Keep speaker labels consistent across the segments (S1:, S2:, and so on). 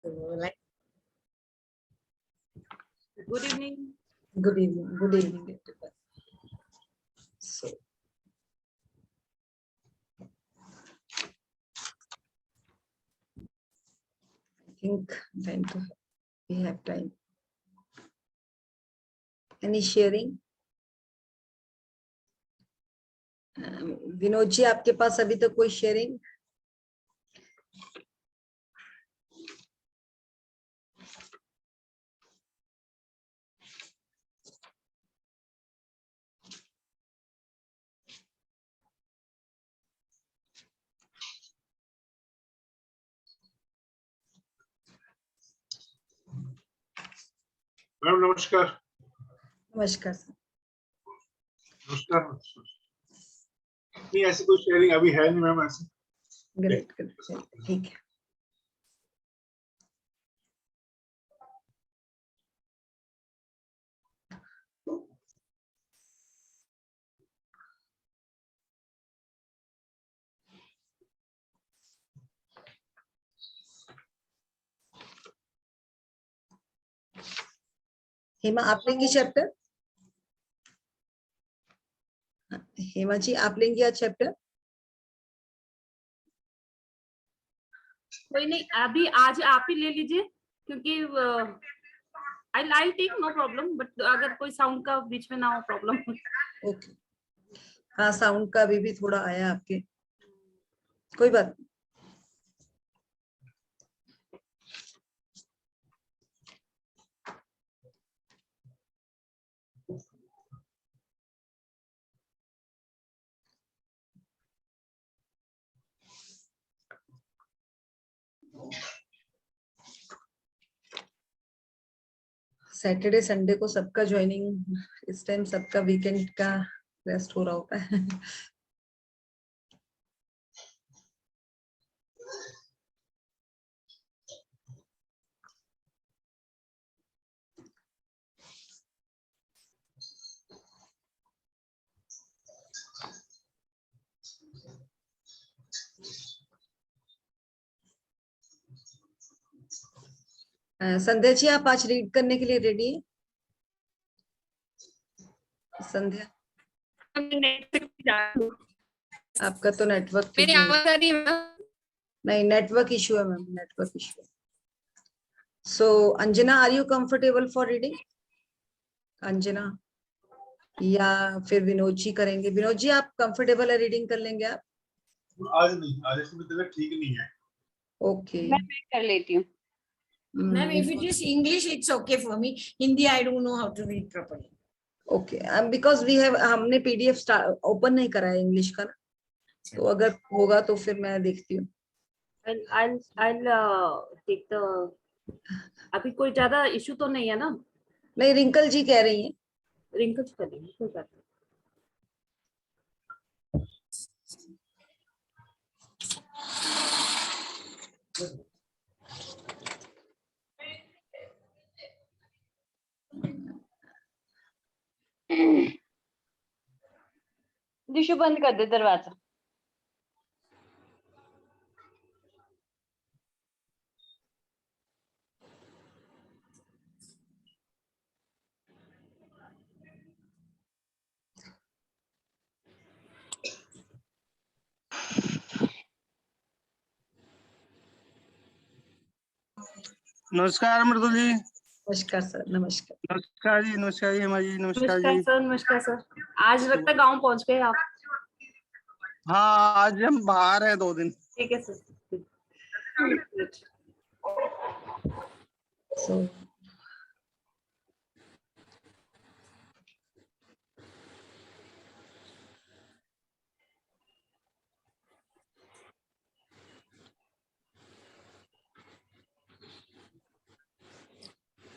S1: Like,
S2: Good evening.
S1: good evening. Good evening, everyone. So, I think we have time. Any sharing? Vinod ji, आपके पास अभी तक कोई sharing?
S3: Ma'am नमस्कार।
S1: नमस्कार सर।
S3: नमस्कार। नहीं, ऐसी कोई शेयरिंग अभी है नहीं मैम। ऐसे
S1: ग्रेट, ठीक है। हेमा, आप लेंगी चैप्टर? हेमा जी, आप लेंगी आज चैप्टर?
S2: कोई नहीं, अभी आज आप ही ले लीजिए, क्योंकि I take no problem, but अगर कोई साउंड का बीच में ना हो प्रॉब्लम।
S1: ओके। हाँ, साउंड का अभी भी थोड़ा आया आपके, कोई बात नहीं। सैटरडे संडे को सबका ज्वाइनिंग, इस टाइम सबका वीकेंड का रेस्ट हो रहा होता है। संध्या जी, आप आज रीड करने के लिए रेडी हैं? संध्या, आपका तो नेटवर्क ठीक
S4: मेरी आवाज आ रही है?
S1: नहीं, नेटवर्क इशू है मैम, नेटवर्क इशू है। So Anjana, are you comfortable for reading? Anjana, या फिर विनोद जी करेंगे? विनोद जी, आप कंफर्टेबल है, रीडिंग कर लेंगे आप?
S3: आज नहीं, आज इसमें तबीयत ठीक नहीं है।
S1: ओके,
S4: मैं कर लेती हूँ।
S5: Ma'am, if it is English, it's okay for me. Hindi, I don't know how to read properly.
S1: Okay, because we have, हमने पीडीएफ ओपन नहीं करा है इंग्लिश का ना, तो अगर होगा तो फिर मैं देखती हूँ।
S2: I'll take the, अभी कोई ज्यादा इशू तो नहीं है ना?
S1: नहीं, रिंकल जी कह रही हैं।
S2: रिंकल करेंगे, कोई बात नहीं।
S4: दिशु, बंद कर दे दरवाजा।
S6: नमस्कार मृदुल जी।
S1: नमस्कार सर। नमस्कार।
S6: नमस्कार जी, नमस्कार जी हेमा जी, नमस्कार
S2: नमस्कार
S6: जी।
S2: सर। नमस्कार सर। आज लगता है गाँव पहुंच गए आप?
S6: हाँ, आज हम बाहर हैं 2 दिन।
S2: ठीक है सर।
S1: सो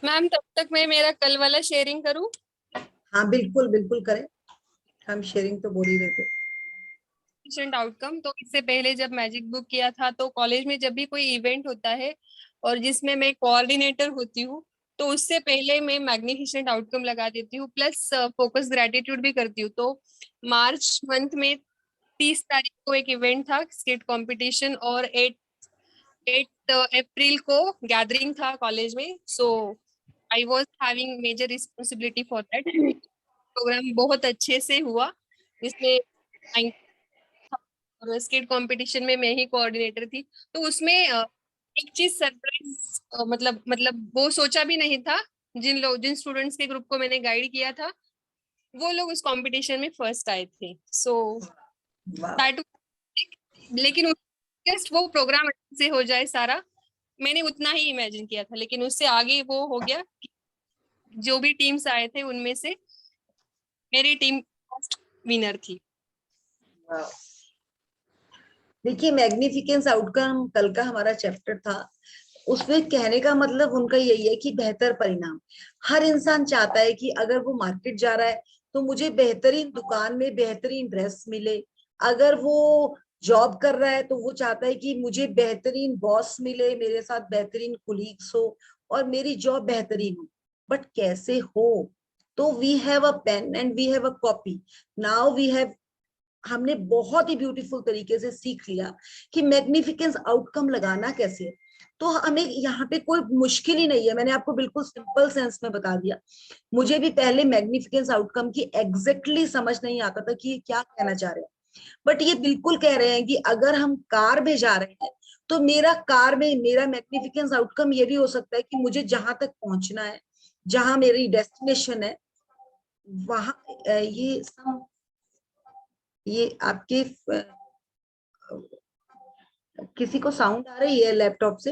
S4: मैम, तब तक मैं मेरा कल वाला शेयरिंग करूँ?
S1: हाँ, बिल्कुल बिल्कुल करें, हम शेयरिंग तो बोल ही रहे थे।
S4: आउटकम तो इससे पहले जब मैजिक बुक किया था, तो कॉलेज में जब भी कोई इवेंट होता है और जिसमें मैं कोऑर्डिनेटर होती हूँ, तो उससे पहले मैं मैग्निफिसेंट आउटकम लगा देती हूँ, प्लस फोकस ग्रेटिट्यूड भी करती हूँ। तो मार्च मंथ में 30 तारीख को एक इवेंट था, स्किट कंपटीशन, और 8 8 अप्रैल को गैदरिंग था कॉलेज में, so I was having major responsibility for that. Programme बहुत अच्छे से हुआ, इसमें और स्किट कंपटीशन में मैं ही कोऑर्डिनेटर थी। तो उसमें एक चीज सरप्राइज, मतलब वो सोचा भी नहीं था। जिन स्टूडेंट्स के ग्रुप को मैंने गाइड किया था, वो लोग उस कंपटीशन में फर्स्ट आए थे। सो दैट, लेकिन जस्ट वो प्रोग्राम अच्छे से हो जाए सारा, मैंने उतना ही इमेजिन किया था, लेकिन उससे आगे वो हो गया कि जो भी टीम्स आए थे उनमें से मेरी टीम फर्स्ट विनर थी।
S1: देखिए, मैग्निफिकेंस आउटकम कल का हमारा चैप्टर था, उसमें कहने का मतलब उनका यही है कि बेहतर परिणाम। हर इंसान चाहता है कि अगर वो मार्केट जा रहा है तो मुझे बेहतरीन दुकान में बेहतरीन ड्रेस मिले, अगर वो जॉब कर रहा है तो वो चाहता है कि मुझे बेहतरीन बॉस मिले, मेरे साथ बेहतरीन कुलीग्स हो और मेरी जॉब बेहतरीन हो। बट कैसे हो? तो we have a pen and we have a copy. Now we have, हमने बहुत ही ब्यूटीफुल तरीके से सीख लिया कि मैग्निफिकेंस आउटकम लगाना कैसे है। तो हमें यहाँ पे कोई मुश्किल ही नहीं है, मैंने आपको बिल्कुल सिंपल सेंस में बता दिया। मुझे भी पहले मैग्निफिकेंस आउटकम की एग्जैक्टली समझ नहीं आता था कि ये क्या कहना चाह रहे हैं, बट ये बिल्कुल कह रहे हैं कि अगर हम कार में जा रहे हैं तो मेरा कार में मेरा मैग्निफिकेंस आउटकम ये भी हो सकता है कि मुझे जहां तक पहुंचना है, जहां मेरी डेस्टिनेशन है, वहां ये आपके किसी को साउंड आ रही है लैपटॉप से?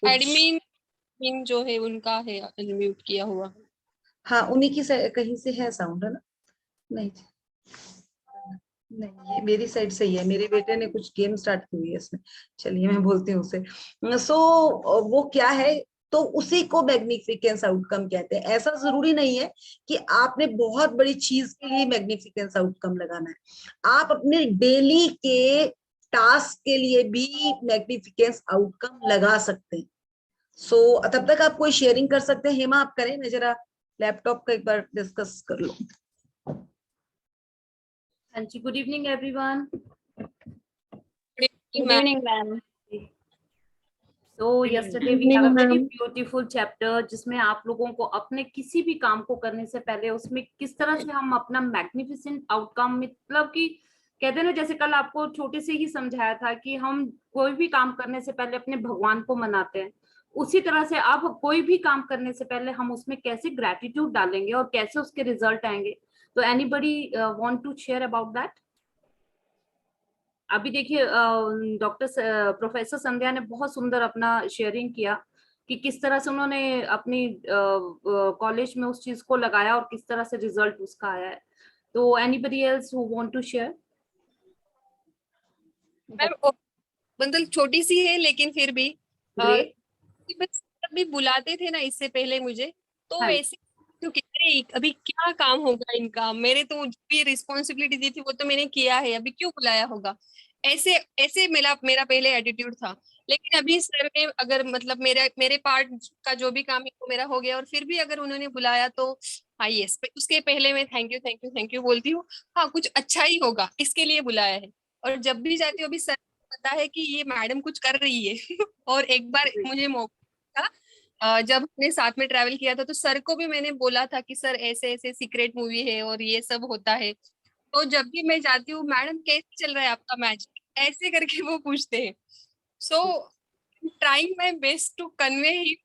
S4: एडमिन जो है उनका है अनम्यूट किया हुआ।
S1: हाँ, उन्हीं की कहीं से है साउंड, है ना? नहीं नहीं, ये मेरी साइड से ही है, मेरे बेटे ने कुछ गेम स्टार्ट की हुई है इसमें। चलिए मैं बोलती हूँ उसे। सो वो क्या है, तो उसी को मैग्निफिकेंस आउटकम कहते हैं। ऐसा जरूरी नहीं है कि आपने बहुत बड़ी चीज के लिए मैग्निफिकेंस आउटकम लगाना है, आप अपने डेली के टास्क के लिए भी मैग्निफिकेंस आउटकम लगा सकते हैं। सो तब तक आप कोई शेयरिंग कर सकते हैं। हेमा, आप करें, मैं जरा लैपटॉप का एक बार डिस्कस कर लूं।
S2: हाँ जी, good evening everyone.
S4: Good evening, ma'am.
S2: So yesterday we have a very beautiful chapter जिसमें आप लोगों को अपने किसी भी काम को करने से पहले उसमें किस तरह से हम अपना मैग्निफिसेंट आउटकम, मतलब कि कहते हैं ना, जैसे कल आपको छोटे से ही समझाया था कि हम कोई भी काम करने से पहले अपने भगवान को मनाते हैं, उसी तरह से अब कोई भी काम करने से पहले हम उसमें कैसे ग्रेटिट्यूड डालेंगे और कैसे उसके रिजल्ट आएंगे। तो anybody want to share about that? अभी देखिए, प्रोफेसर संध्या ने बहुत सुंदर अपना शेयरिंग किया कि किस तरह से उन्होंने अपनी कॉलेज में उस चीज को लगाया और किस तरह से रिजल्ट उसका आया है। तो anybody else who want to share?
S4: Ma'am मतलब छोटी सी है लेकिन फिर भी
S2: ग्रेट।
S4: बस भी बुलाते थे ना इससे पहले मुझे, तो
S2: हाँ।
S4: ऐसे तो अरे अभी क्या काम होगा इनका, मेरे तो जो भी रिस्पॉन्सिबिलिटी दी थी वो तो मैंने किया है, अभी क्यों बुलाया होगा, ऐसे ऐसे मेरा पहले एटीट्यूड था। लेकिन अभी सर ने अगर मतलब मेरे पार्ट का जो भी काम है वो मेरा हो गया, और फिर भी अगर उन्होंने बुलाया तो हाँ यस, उसके पहले मैं थैंक यू बोलती हूँ। हाँ कुछ अच्छा ही होगा इसके लिए बुलाया है। और जब भी जाती हूँ, अभी सर को पता है कि ये मैडम कुछ कर रही है और एक बार मुझे मौका था, जब हमने साथ में ट्रैवल किया था तो सर को भी मैंने बोला था कि सर ऐसे ऐसे सीक्रेट मूवी है और ये सब होता है। तो जब भी मैं जाती हूँ, मैडम कैसे चल रहा है आपका मैच, ऐसे करके वो पूछते हैं। So trying my best to convey him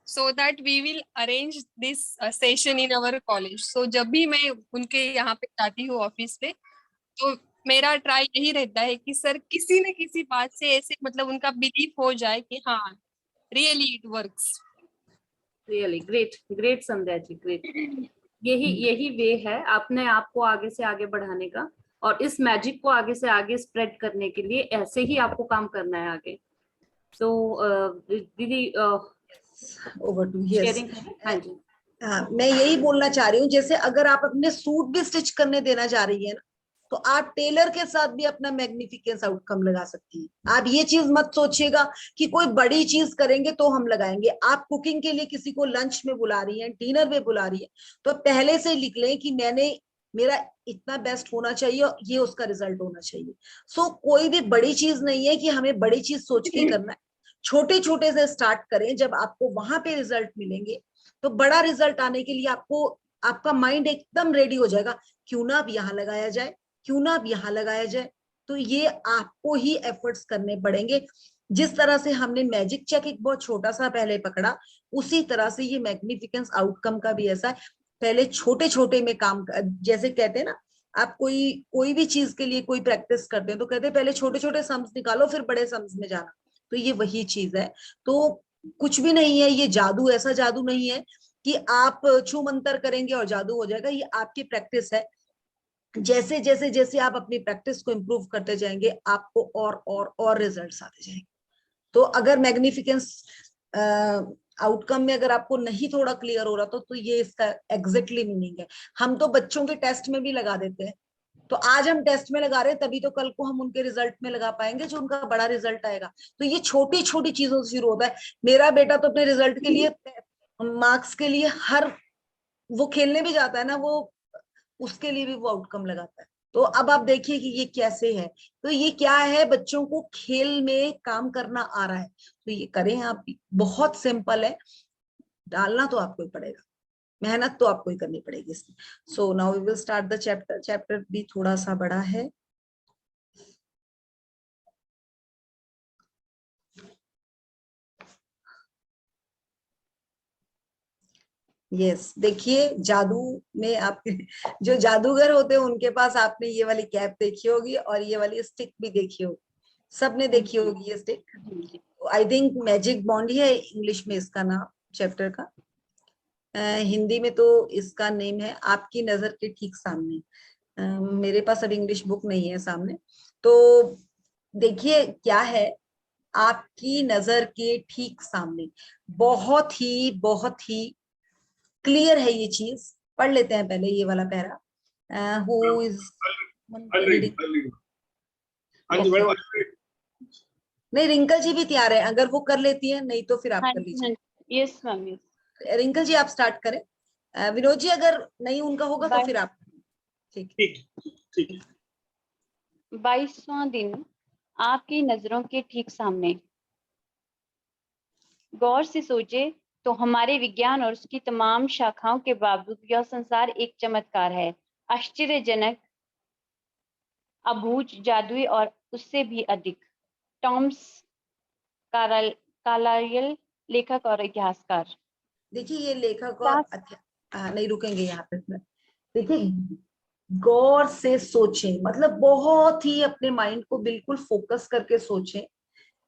S4: so that we will arrange this session in our college. So जब भी मैं उनके यहाँ पे जाती हूँ ऑफिस पे, तो मेरा ट्राई यही रहता है कि सर किसी न किसी बात से ऐसे मतलब उनका बिलीफ हो जाए कि हाँ really it works.
S2: Really great, great Sandhya ji, great. यही वे है अपने आप को आगे से आगे बढ़ाने का, और इस मैजिक को आगे से आगे स्प्रेड करने के लिए ऐसे ही आपको काम करना है आगे। सो दीदी
S1: ओवर टू यस।
S2: शेयरिंग करें। हाँ जी।
S1: हाँ, मैं यही बोलना चाह रही हूँ, जैसे अगर आप अपने सूट भी स्टिच करने देना चाह रही है ना, तो आप टेलर के साथ भी अपना मैग्निफिकेंस आउटकम लगा सकती हैं। आप ये चीज मत सोचिएगा कि कोई बड़ी चीज करेंगे तो हम लगाएंगे। आप कुकिंग के लिए किसी को लंच में बुला रही हैं, डिनर में बुला रही है, तो पहले से लिख लें कि मैंने मेरा इतना बेस्ट होना चाहिए और ये उसका रिजल्ट होना चाहिए। सो कोई भी बड़ी चीज नहीं है कि हमें बड़ी चीज सोच के ही करना है, छोटे छोटे से स्टार्ट करें। जब आपको वहां पे रिजल्ट मिलेंगे तो बड़ा रिजल्ट आने के लिए आपको, आपका माइंड एकदम रेडी हो जाएगा, क्यों ना अब यहाँ लगाया जाए, क्यों ना अब यहाँ लगाया जाए। तो ये आपको ही एफर्ट्स करने पड़ेंगे। जिस तरह से हमने मैजिक चेक एक बहुत छोटा सा पहले पकड़ा, उसी तरह से ये मैग्निफिकेंस आउटकम का भी ऐसा है, पहले छोटे छोटे में काम जैसे कहते हैं ना, आप कोई भी चीज के लिए कोई प्रैक्टिस करते हैं तो कहते हैं पहले छोटे छोटे सम्स निकालो फिर बड़े सम्स में जाना। तो ये वही चीज है। तो कुछ भी नहीं है ये जादू, ऐसा जादू नहीं है कि आप छू मंतर करेंगे और जादू हो जाएगा। ये आपकी प्रैक्टिस है। जैसे जैसे जैसे आप अपनी प्रैक्टिस को इम्प्रूव करते जाएंगे आपको और रिजल्ट्स आते जाएंगे। तो अगर मैग्निफिकेंस आउटकम में अगर आपको नहीं थोड़ा क्लियर हो रहा तो ये इसका एग्जैक्टली मीनिंग है। हम तो बच्चों के टेस्ट में भी लगा देते हैं, तो आज हम टेस्ट में लगा रहे हैं तभी तो कल को हम उनके रिजल्ट में लगा पाएंगे जो उनका बड़ा रिजल्ट आएगा। तो ये छोटी छोटी चीजों से शुरू होता है। मेरा बेटा तो अपने रिजल्ट के लिए, मार्क्स के लिए, हर वो खेलने भी जाता है ना, वो उसके लिए भी वो आउटकम लगाता है। तो अब आप देखिए कि ये कैसे है। तो ये क्या है, बच्चों को खेल में काम करना आ रहा है तो ये करें आप भी। बहुत सिंपल है, डालना तो आपको ही पड़ेगा, मेहनत तो आपको ही करनी पड़ेगी इसमें। So now we will start the chapter. Chapter भी थोड़ा सा बड़ा है। यस, देखिए जादू में आप जो जादूगर होते हैं उनके पास आपने ये वाली कैप देखी होगी और ये वाली स्टिक भी देखी होगी, सबने देखी होगी ये stick. I think magic bond ही है इंग्लिश में इसका नाम चैप्टर का। हिंदी में तो इसका नेम है आपकी नजर के ठीक सामने। मेरे पास अब इंग्लिश बुक नहीं है सामने। तो देखिए क्या है, आपकी नजर के ठीक सामने। बहुत ही क्लियर है ये चीज। पढ़ लेते हैं पहले ये वाला पैरा। Who is reading? नहीं, रिंकल जी भी तैयार है, अगर वो कर लेती है, नहीं तो फिर आप कर लीजिए।
S7: Yes ma'am, yes.
S1: रिंकल जी आप स्टार्ट करें। विनोद जी अगर नहीं उनका होगा तो फिर आप। ठीक
S3: ठीक।
S7: 22वां दिन आपकी नजरों के ठीक सामने। गौर से सोचे तो हमारे विज्ञान और उसकी तमाम शाखाओं के बावजूद यह संसार एक चमत्कार है, आश्चर्यजनक, अबूझ, जादुई और उससे भी अधिक। टॉम्स कार्लाइल, लेखक और इतिहासकार।
S1: देखिए ये लेखक और नहीं रुकेंगे यहाँ पे। देखिए गौर से सोचें मतलब बहुत ही अपने माइंड को बिल्कुल फोकस करके सोचें।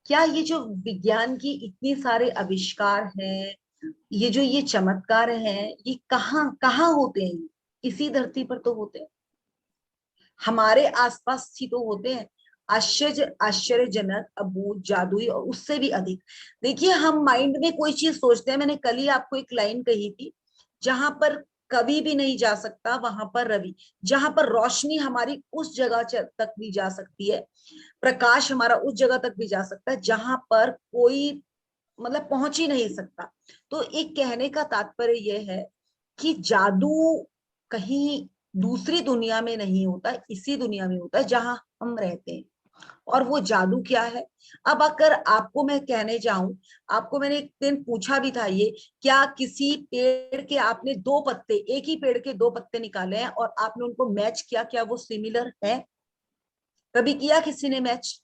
S1: क्या ये जो विज्ञान की इतनी सारे आविष्कार हैं, ये चमत्कार हैं, ये कहाँ कहाँ होते हैं? इसी धरती पर तो होते हैं, हमारे आसपास ही तो होते हैं। आश्चर्यजनक, अबूझ, जादुई और उससे भी अधिक। देखिए हम माइंड में कोई चीज सोचते हैं, मैंने कल ही आपको एक लाइन कही थी, जहां पर कभी भी नहीं जा सकता वहां पर रवि, जहां पर रोशनी हमारी उस जगह तक भी जा सकती है, प्रकाश हमारा उस जगह तक भी जा सकता है जहां पर कोई मतलब पहुंच ही नहीं सकता। तो एक कहने का तात्पर्य यह है कि जादू कहीं दूसरी दुनिया में नहीं होता, इसी दुनिया में होता है जहां हम रहते हैं। और वो जादू क्या है? अब अगर आपको मैं कहने जाऊं, आपको मैंने एक दिन पूछा भी था, ये क्या किसी पेड़ के आपने दो पत्ते, एक ही पेड़ के दो पत्ते निकाले हैं और आपने उनको मैच किया, क्या वो सिमिलर है? कभी किया किसी ने मैच?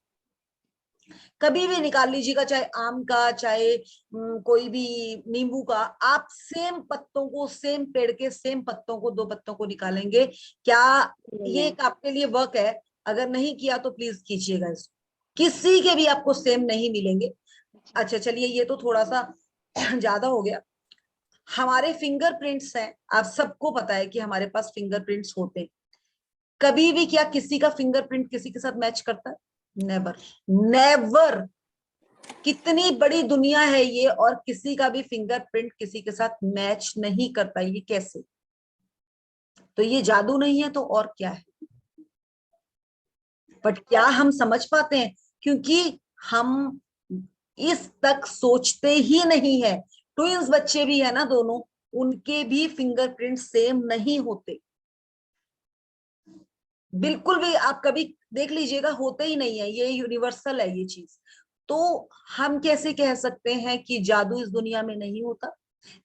S1: कभी भी निकाल लीजिएगा, चाहे आम का, चाहे कोई भी नींबू का, आप सेम पत्तों को, सेम पेड़ के सेम पत्तों को, दो पत्तों को निकालेंगे, क्या ये एक आपके लिए वर्क है? अगर नहीं किया तो प्लीज कीजिएगा इसको, किसी के भी आपको सेम नहीं मिलेंगे। अच्छा चलिए ये तो थोड़ा सा ज्यादा हो गया। हमारे फिंगरप्रिंट्स हैं, आप सबको पता है कि हमारे पास फिंगरप्रिंट्स होते हैं। कभी भी क्या किसी का फिंगरप्रिंट किसी के साथ मैच करता है? Never, never. कितनी बड़ी दुनिया है ये, और किसी का भी फिंगरप्रिंट किसी के साथ मैच नहीं करता, ये कैसे? तो ये जादू नहीं है तो और क्या है? बट क्या हम समझ पाते हैं? क्योंकि हम इस तक सोचते ही नहीं है। ट्विंस बच्चे भी है ना दोनों, उनके भी फिंगरप्रिंट सेम नहीं होते। बिल्कुल भी आप कभी देख लीजिएगा, होते ही नहीं है, ये यूनिवर्सल है ये चीज। तो हम कैसे कह सकते हैं कि जादू इस दुनिया में नहीं होता?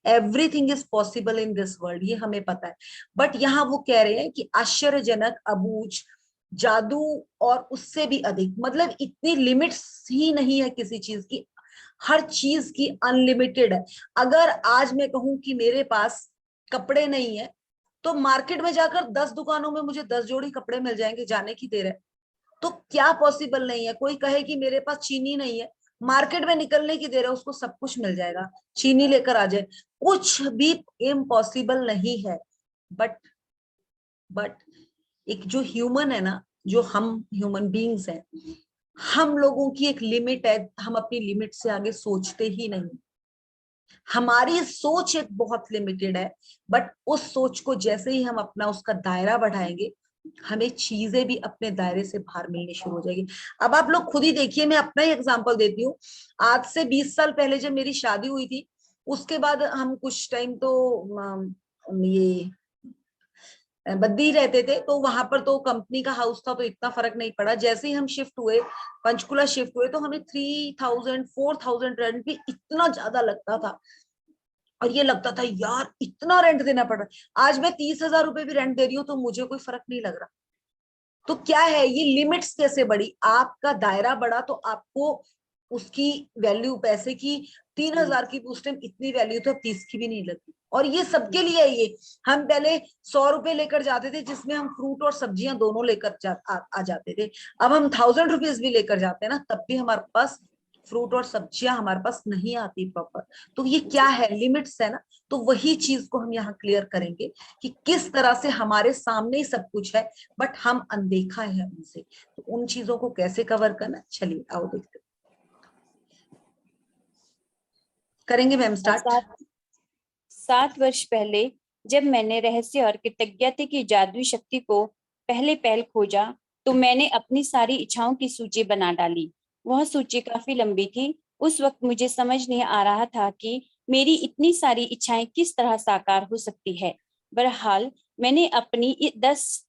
S1: Everything is possible in this world, ये हमें पता है। बट यहाँ वो कह रहे हैं कि आश्चर्यजनक, अबूझ जादू और उससे भी अधिक, मतलब इतनी लिमिट्स ही नहीं है किसी चीज की, हर चीज की अनलिमिटेड है। अगर आज मैं कहूं कि मेरे पास कपड़े नहीं है, तो मार्केट में जाकर 10 दुकानों में मुझे 10 जोड़ी कपड़े मिल जाएंगे, जाने की देर है। तो क्या पॉसिबल नहीं है? कोई कहे कि मेरे पास चीनी नहीं है, मार्केट में निकलने की देर है, उसको सब कुछ मिल जाएगा, चीनी लेकर आ जाए, कुछ भी इम्पॉसिबल नहीं है। बट एक जो ह्यूमन है ना, जो हम ह्यूमन बीइंग्स हैं, हम लोगों की एक लिमिट है, हम अपनी लिमिट से आगे सोचते ही नहीं। हमारी सोच एक बहुत लिमिटेड है, बट उस सोच को जैसे ही हम अपना उसका दायरा बढ़ाएंगे, हमें चीजें भी अपने दायरे से बाहर मिलनी शुरू हो जाएगी। अब आप लोग खुद ही देखिए, मैं अपना ही एग्जांपल देती हूँ। आज से 20 साल पहले जब मेरी शादी हुई थी, उसके बाद हम कुछ टाइम तो ये बद्दी रहते थे, तो वहां पर तो कंपनी का हाउस था, तो इतना फर्क नहीं पड़ा। जैसे ही हम शिफ्ट हुए, पंचकुला शिफ्ट हुए, तो हमें 3000 4000 रेंट भी इतना ज्यादा लगता था, और ये लगता था यार इतना रेंट देना पड़ रहा है। आज मैं 30,000 रुपए भी रेंट दे रही हूँ तो मुझे कोई फर्क नहीं लग रहा। तो क्या है, ये लिमिट्स कैसे बढ़ी? आपका दायरा बढ़ा तो आपको उसकी वैल्यू, पैसे की 3,000 की उस टाइम इतनी वैल्यू तो अब 30 की भी नहीं लगती। और ये सबके लिए है। ये हम पहले 100 रुपए लेकर जाते थे, जिसमें हम फ्रूट और सब्जियां दोनों लेकर आ जाते थे। अब हम 1000 रुपीज भी लेकर जाते हैं ना, तब भी हमारे पास फ्रूट और सब्जियां हमारे पास नहीं आती प्रॉपर। तो ये क्या है? लिमिट्स है ना। तो वही चीज को हम यहाँ क्लियर करेंगे कि किस तरह से हमारे सामने ही सब कुछ है, बट हम अनदेखा है उनसे। तो उन चीजों को कैसे कवर करना, चलिए आओ देखते करेंगे। Ma'am start.
S7: 7 वर्ष पहले जब मैंने रहस्य और कृतज्ञता की जादुई शक्ति को पहले पहल खोजा, तो मैंने अपनी सारी इच्छाओं की सूची बना डाली। वह सूची काफी लंबी थी। उस वक्त मुझे समझ नहीं आ रहा था कि मेरी इतनी सारी इच्छाएं किस तरह साकार हो सकती है। बहरहाल मैंने अपनी 10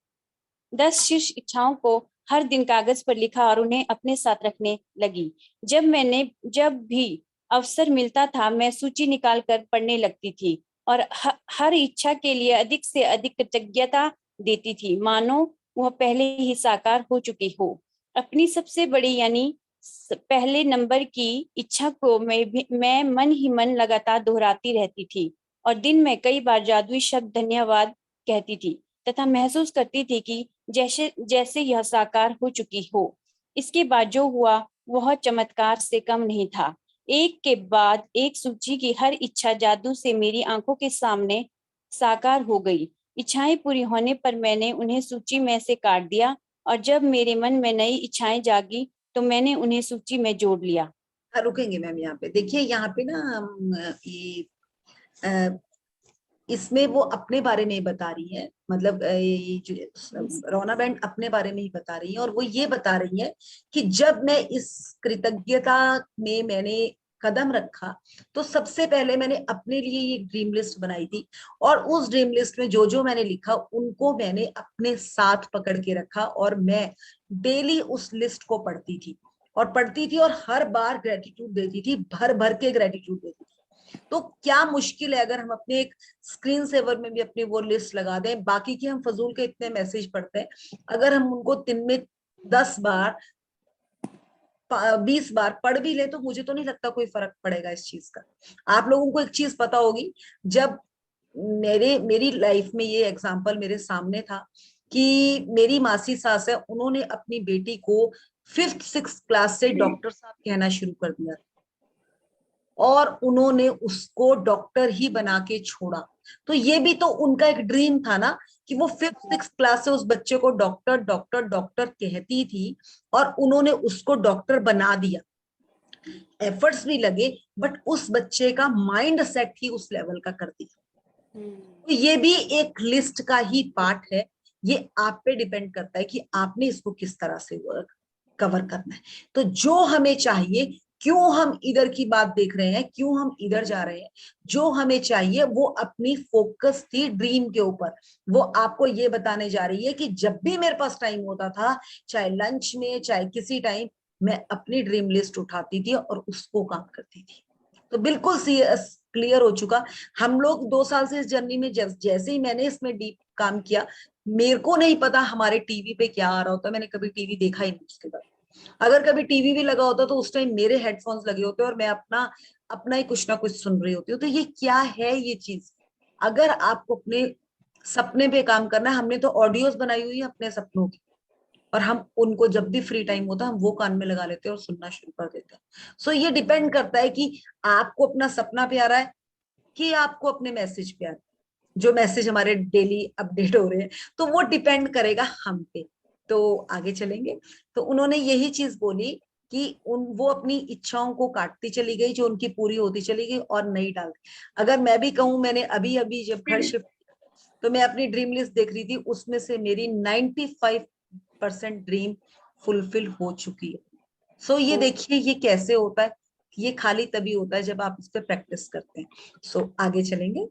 S7: शीर्ष इच्छाओं को हर दिन कागज पर लिखा और उन्हें अपने साथ रखने लगी। जब भी अवसर मिलता था, मैं सूची निकाल कर पढ़ने लगती थी और हर इच्छा के लिए अधिक से अधिक कृतज्ञता देती थी, मानो वह पहले ही साकार हो चुकी हो। अपनी सबसे बड़ी यानी पहले नंबर की इच्छा को मैं मन ही मन लगातार दोहराती रहती थी और दिन में कई बार जादुई शब्द धन्यवाद कहती थी तथा महसूस करती थी कि जैसे जैसे यह साकार हो चुकी हो। इसके बाद जो हुआ वह चमत्कार से कम नहीं था। एक के बाद एक सूची की हर इच्छा जादू से मेरी आंखों के सामने साकार हो गई। इच्छाएं पूरी होने पर मैंने उन्हें सूची में से काट दिया और जब मेरे मन में नई इच्छाएं जागी तो मैंने उन्हें सूची में जोड़ लिया।
S1: रुकेंगे मैम यहाँ पे, देखिए यहाँ पे ना ये इसमें वो अपने बारे में बता रही है, मतलब ये जो रोना बैंड अपने बारे में ही बता रही है, और वो ये बता रही है कि जब मैं इस कृतज्ञता में मैंने कदम रखा, तो सबसे पहले मैंने अपने लिए ये ड्रीम लिस्ट बनाई थी, और उस ड्रीम लिस्ट में जो जो मैंने लिखा उनको मैंने अपने साथ पकड़ के रखा, और मैं डेली उस लिस्ट को पढ़ती थी और हर बार ग्रेटिट्यूड देती थी, भर भर के ग्रेटिट्यूड देती थी। तो क्या मुश्किल है अगर हम अपने एक स्क्रीन सेवर में भी अपनी वो लिस्ट लगा दें? बाकी के हम फजूल के इतने मैसेज पढ़ते हैं, अगर हम उनको दिन में 10 बार 20 बार पढ़ भी ले, तो मुझे तो नहीं लगता कोई फर्क पड़ेगा इस चीज का। आप लोगों को एक चीज पता होगी, जब मेरी लाइफ में ये एग्जाम्पल मेरे सामने था कि मेरी मासी सास है, उन्होंने अपनी बेटी को 5th 6th क्लास से डॉक्टर साहब कहना शुरू कर दिया, और उन्होंने उसको डॉक्टर ही बना के छोड़ा। तो ये भी तो उनका एक ड्रीम था ना, कि वो 5th 6th क्लास से उस बच्चे को डॉक्टर डॉक्टर डॉक्टर कहती थी, और उन्होंने उसको डॉक्टर बना दिया। एफर्ट्स भी लगे, बट उस बच्चे का माइंड सेट ही उस लेवल का कर दिया। तो ये भी एक लिस्ट का ही पार्ट है। ये आप पे डिपेंड करता है कि आपने इसको किस तरह से कवर करना है। तो जो हमें चाहिए क्यों हम इधर की बात देख रहे हैं, क्यों हम इधर जा रहे हैं। जो हमें चाहिए वो अपनी फोकस थी ड्रीम के ऊपर। वो आपको ये बताने जा रही है कि जब भी मेरे पास टाइम होता था, चाहे लंच में चाहे किसी टाइम, मैं अपनी ड्रीम लिस्ट उठाती थी और उसको काम करती थी। तो बिल्कुल क्लियर हो चुका। हम लोग 2 साल से इस जर्नी में जैसे ही मैंने इसमें डीप काम किया, मेरे को नहीं पता हमारे टीवी पे क्या आ रहा होता, मैंने कभी टीवी देखा ही नहीं उसके बाद। अगर कभी टीवी भी लगा होता तो उस टाइम मेरे हेडफोन्स लगे होते और मैं अपना अपना ही कुछ ना कुछ सुन रही होती हूँ। तो ये क्या है ये चीज। अगर आपको अपने सपने पे काम करना है, हमने तो ऑडियोज बनाई हुई है अपने सपनों की, और हम उनको जब भी फ्री टाइम होता है हम वो कान में लगा लेते हैं और सुनना शुरू कर देते हैं। सो ये डिपेंड करता है कि आपको अपना सपना प्यारा है कि आपको अपने मैसेज प्यारा है, जो मैसेज हमारे डेली अपडेट हो रहे हैं। तो वो डिपेंड करेगा हम पे। तो आगे चलेंगे। तो उन्होंने यही चीज बोली कि वो अपनी इच्छाओं को काटती चली गई, जो उनकी पूरी होती चली गई, और नई डालती। अगर मैं भी कहूं, मैंने अभी अभी जब घर शिफ्ट, तो मैं अपनी ड्रीम लिस्ट देख रही थी, उसमें से मेरी 95% ड्रीम फुलफिल हो चुकी है। सो ये देखिए ये कैसे होता है। ये खाली तभी होता है जब आप इस पे प्रैक्टिस करते हैं। सो आगे चलेंगे।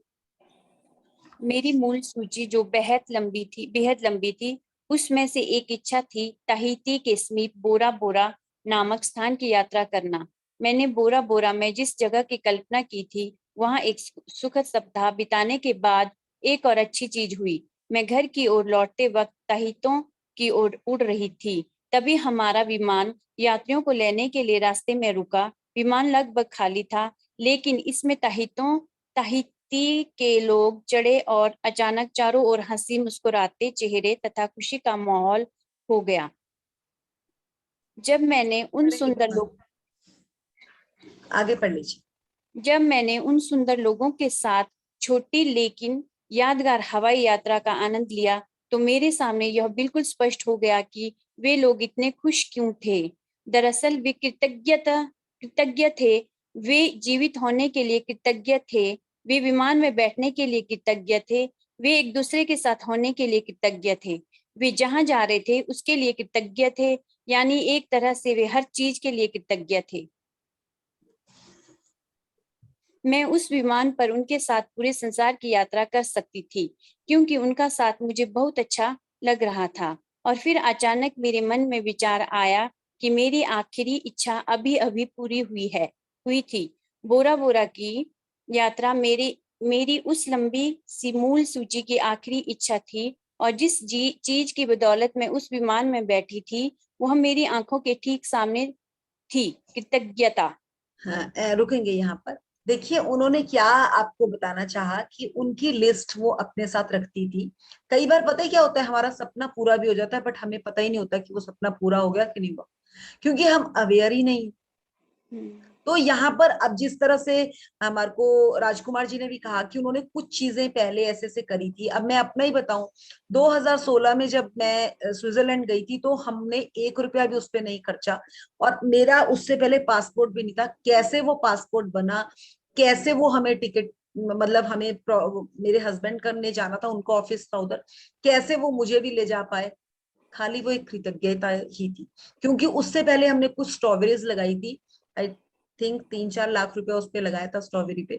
S7: मेरी मूल सूची जो बेहद लंबी थी, उसमें से एक इच्छा थी ताहिती के समीप बोरा बोरा नामक स्थान की यात्रा करना। मैंने बोरा बोरा में जिस जगह की कल्पना की थी, वहां एक सुखद सप्ताह बिताने के बाद एक और अच्छी चीज हुई। मैं घर की ओर लौटते वक्त ताहितों की ओर उड़ रही थी। तभी हमारा विमान यात्रियों को लेने के लिए रास्ते में रुका। विमान लगभग खाली था, लेकिन इसमें ताहिती के लोग चढ़े और अचानक चारों ओर हंसी मुस्कुराते चेहरे तथा खुशी का माहौल हो गया। जब मैंने
S1: आगे पढ़ लीजिए।
S7: उन सुंदर लोगों के साथ छोटी लेकिन यादगार हवाई यात्रा का आनंद लिया, तो मेरे सामने यह बिल्कुल स्पष्ट हो गया कि वे लोग इतने खुश क्यों थे। दरअसल वे कृतज्ञ थे। वे जीवित होने के लिए कृतज्ञ थे। वे विमान में बैठने के लिए कृतज्ञ थे। वे एक दूसरे के साथ होने के लिए कृतज्ञ थे। वे जहां जा रहे थे उसके लिए कृतज्ञ थे। यानी एक तरह से वे हर चीज के लिए कृतज्ञ थे। मैं उस विमान पर उनके साथ पूरे संसार की यात्रा कर सकती थी, क्योंकि उनका साथ मुझे बहुत अच्छा लग रहा था। और फिर अचानक मेरे मन में विचार आया कि मेरी आखिरी इच्छा अभी अभी पूरी हुई थी। बोरा बोरा की यात्रा मेरी उस लंबी सी मूल सूची की आखिरी इच्छा थी, और जिस चीज की बदौलत मैं उस विमान में बैठी थी, वह मेरी आंखों के ठीक सामने थी। कृतज्ञता।
S1: हाँ, रुकेंगे यहाँ पर। देखिए उन्होंने क्या आपको बताना चाहा कि उनकी लिस्ट वो अपने साथ रखती थी। कई बार पता है क्या होता है, हमारा सपना पूरा भी हो जाता है बट हमें पता ही नहीं होता कि वो सपना पूरा हो गया कि नहीं हुआ, क्योंकि हम अवेयर ही नहीं। तो यहाँ पर अब जिस तरह से हमारे को राजकुमार जी ने भी कहा कि उन्होंने कुछ चीजें पहले ऐसे से करी थी। अब मैं अपना ही बताऊं, 2016 में जब मैं स्विट्जरलैंड गई थी, तो हमने 1 रुपया भी उस पर नहीं खर्चा, और मेरा उससे पहले पासपोर्ट भी नहीं था। कैसे वो पासपोर्ट बना, कैसे वो हमें टिकट, मतलब हमें मेरे हस्बैंड करने जाना था, उनको ऑफिस था उधर, कैसे वो मुझे भी ले जा पाए। खाली वो एक कृतज्ञता ही थी, क्योंकि उससे पहले हमने कुछ स्ट्रॉबेरीज लगाई थी। आई थिंक 3-4 लाख रुपया उस पे लगाया था स्ट्रॉबेरी पे,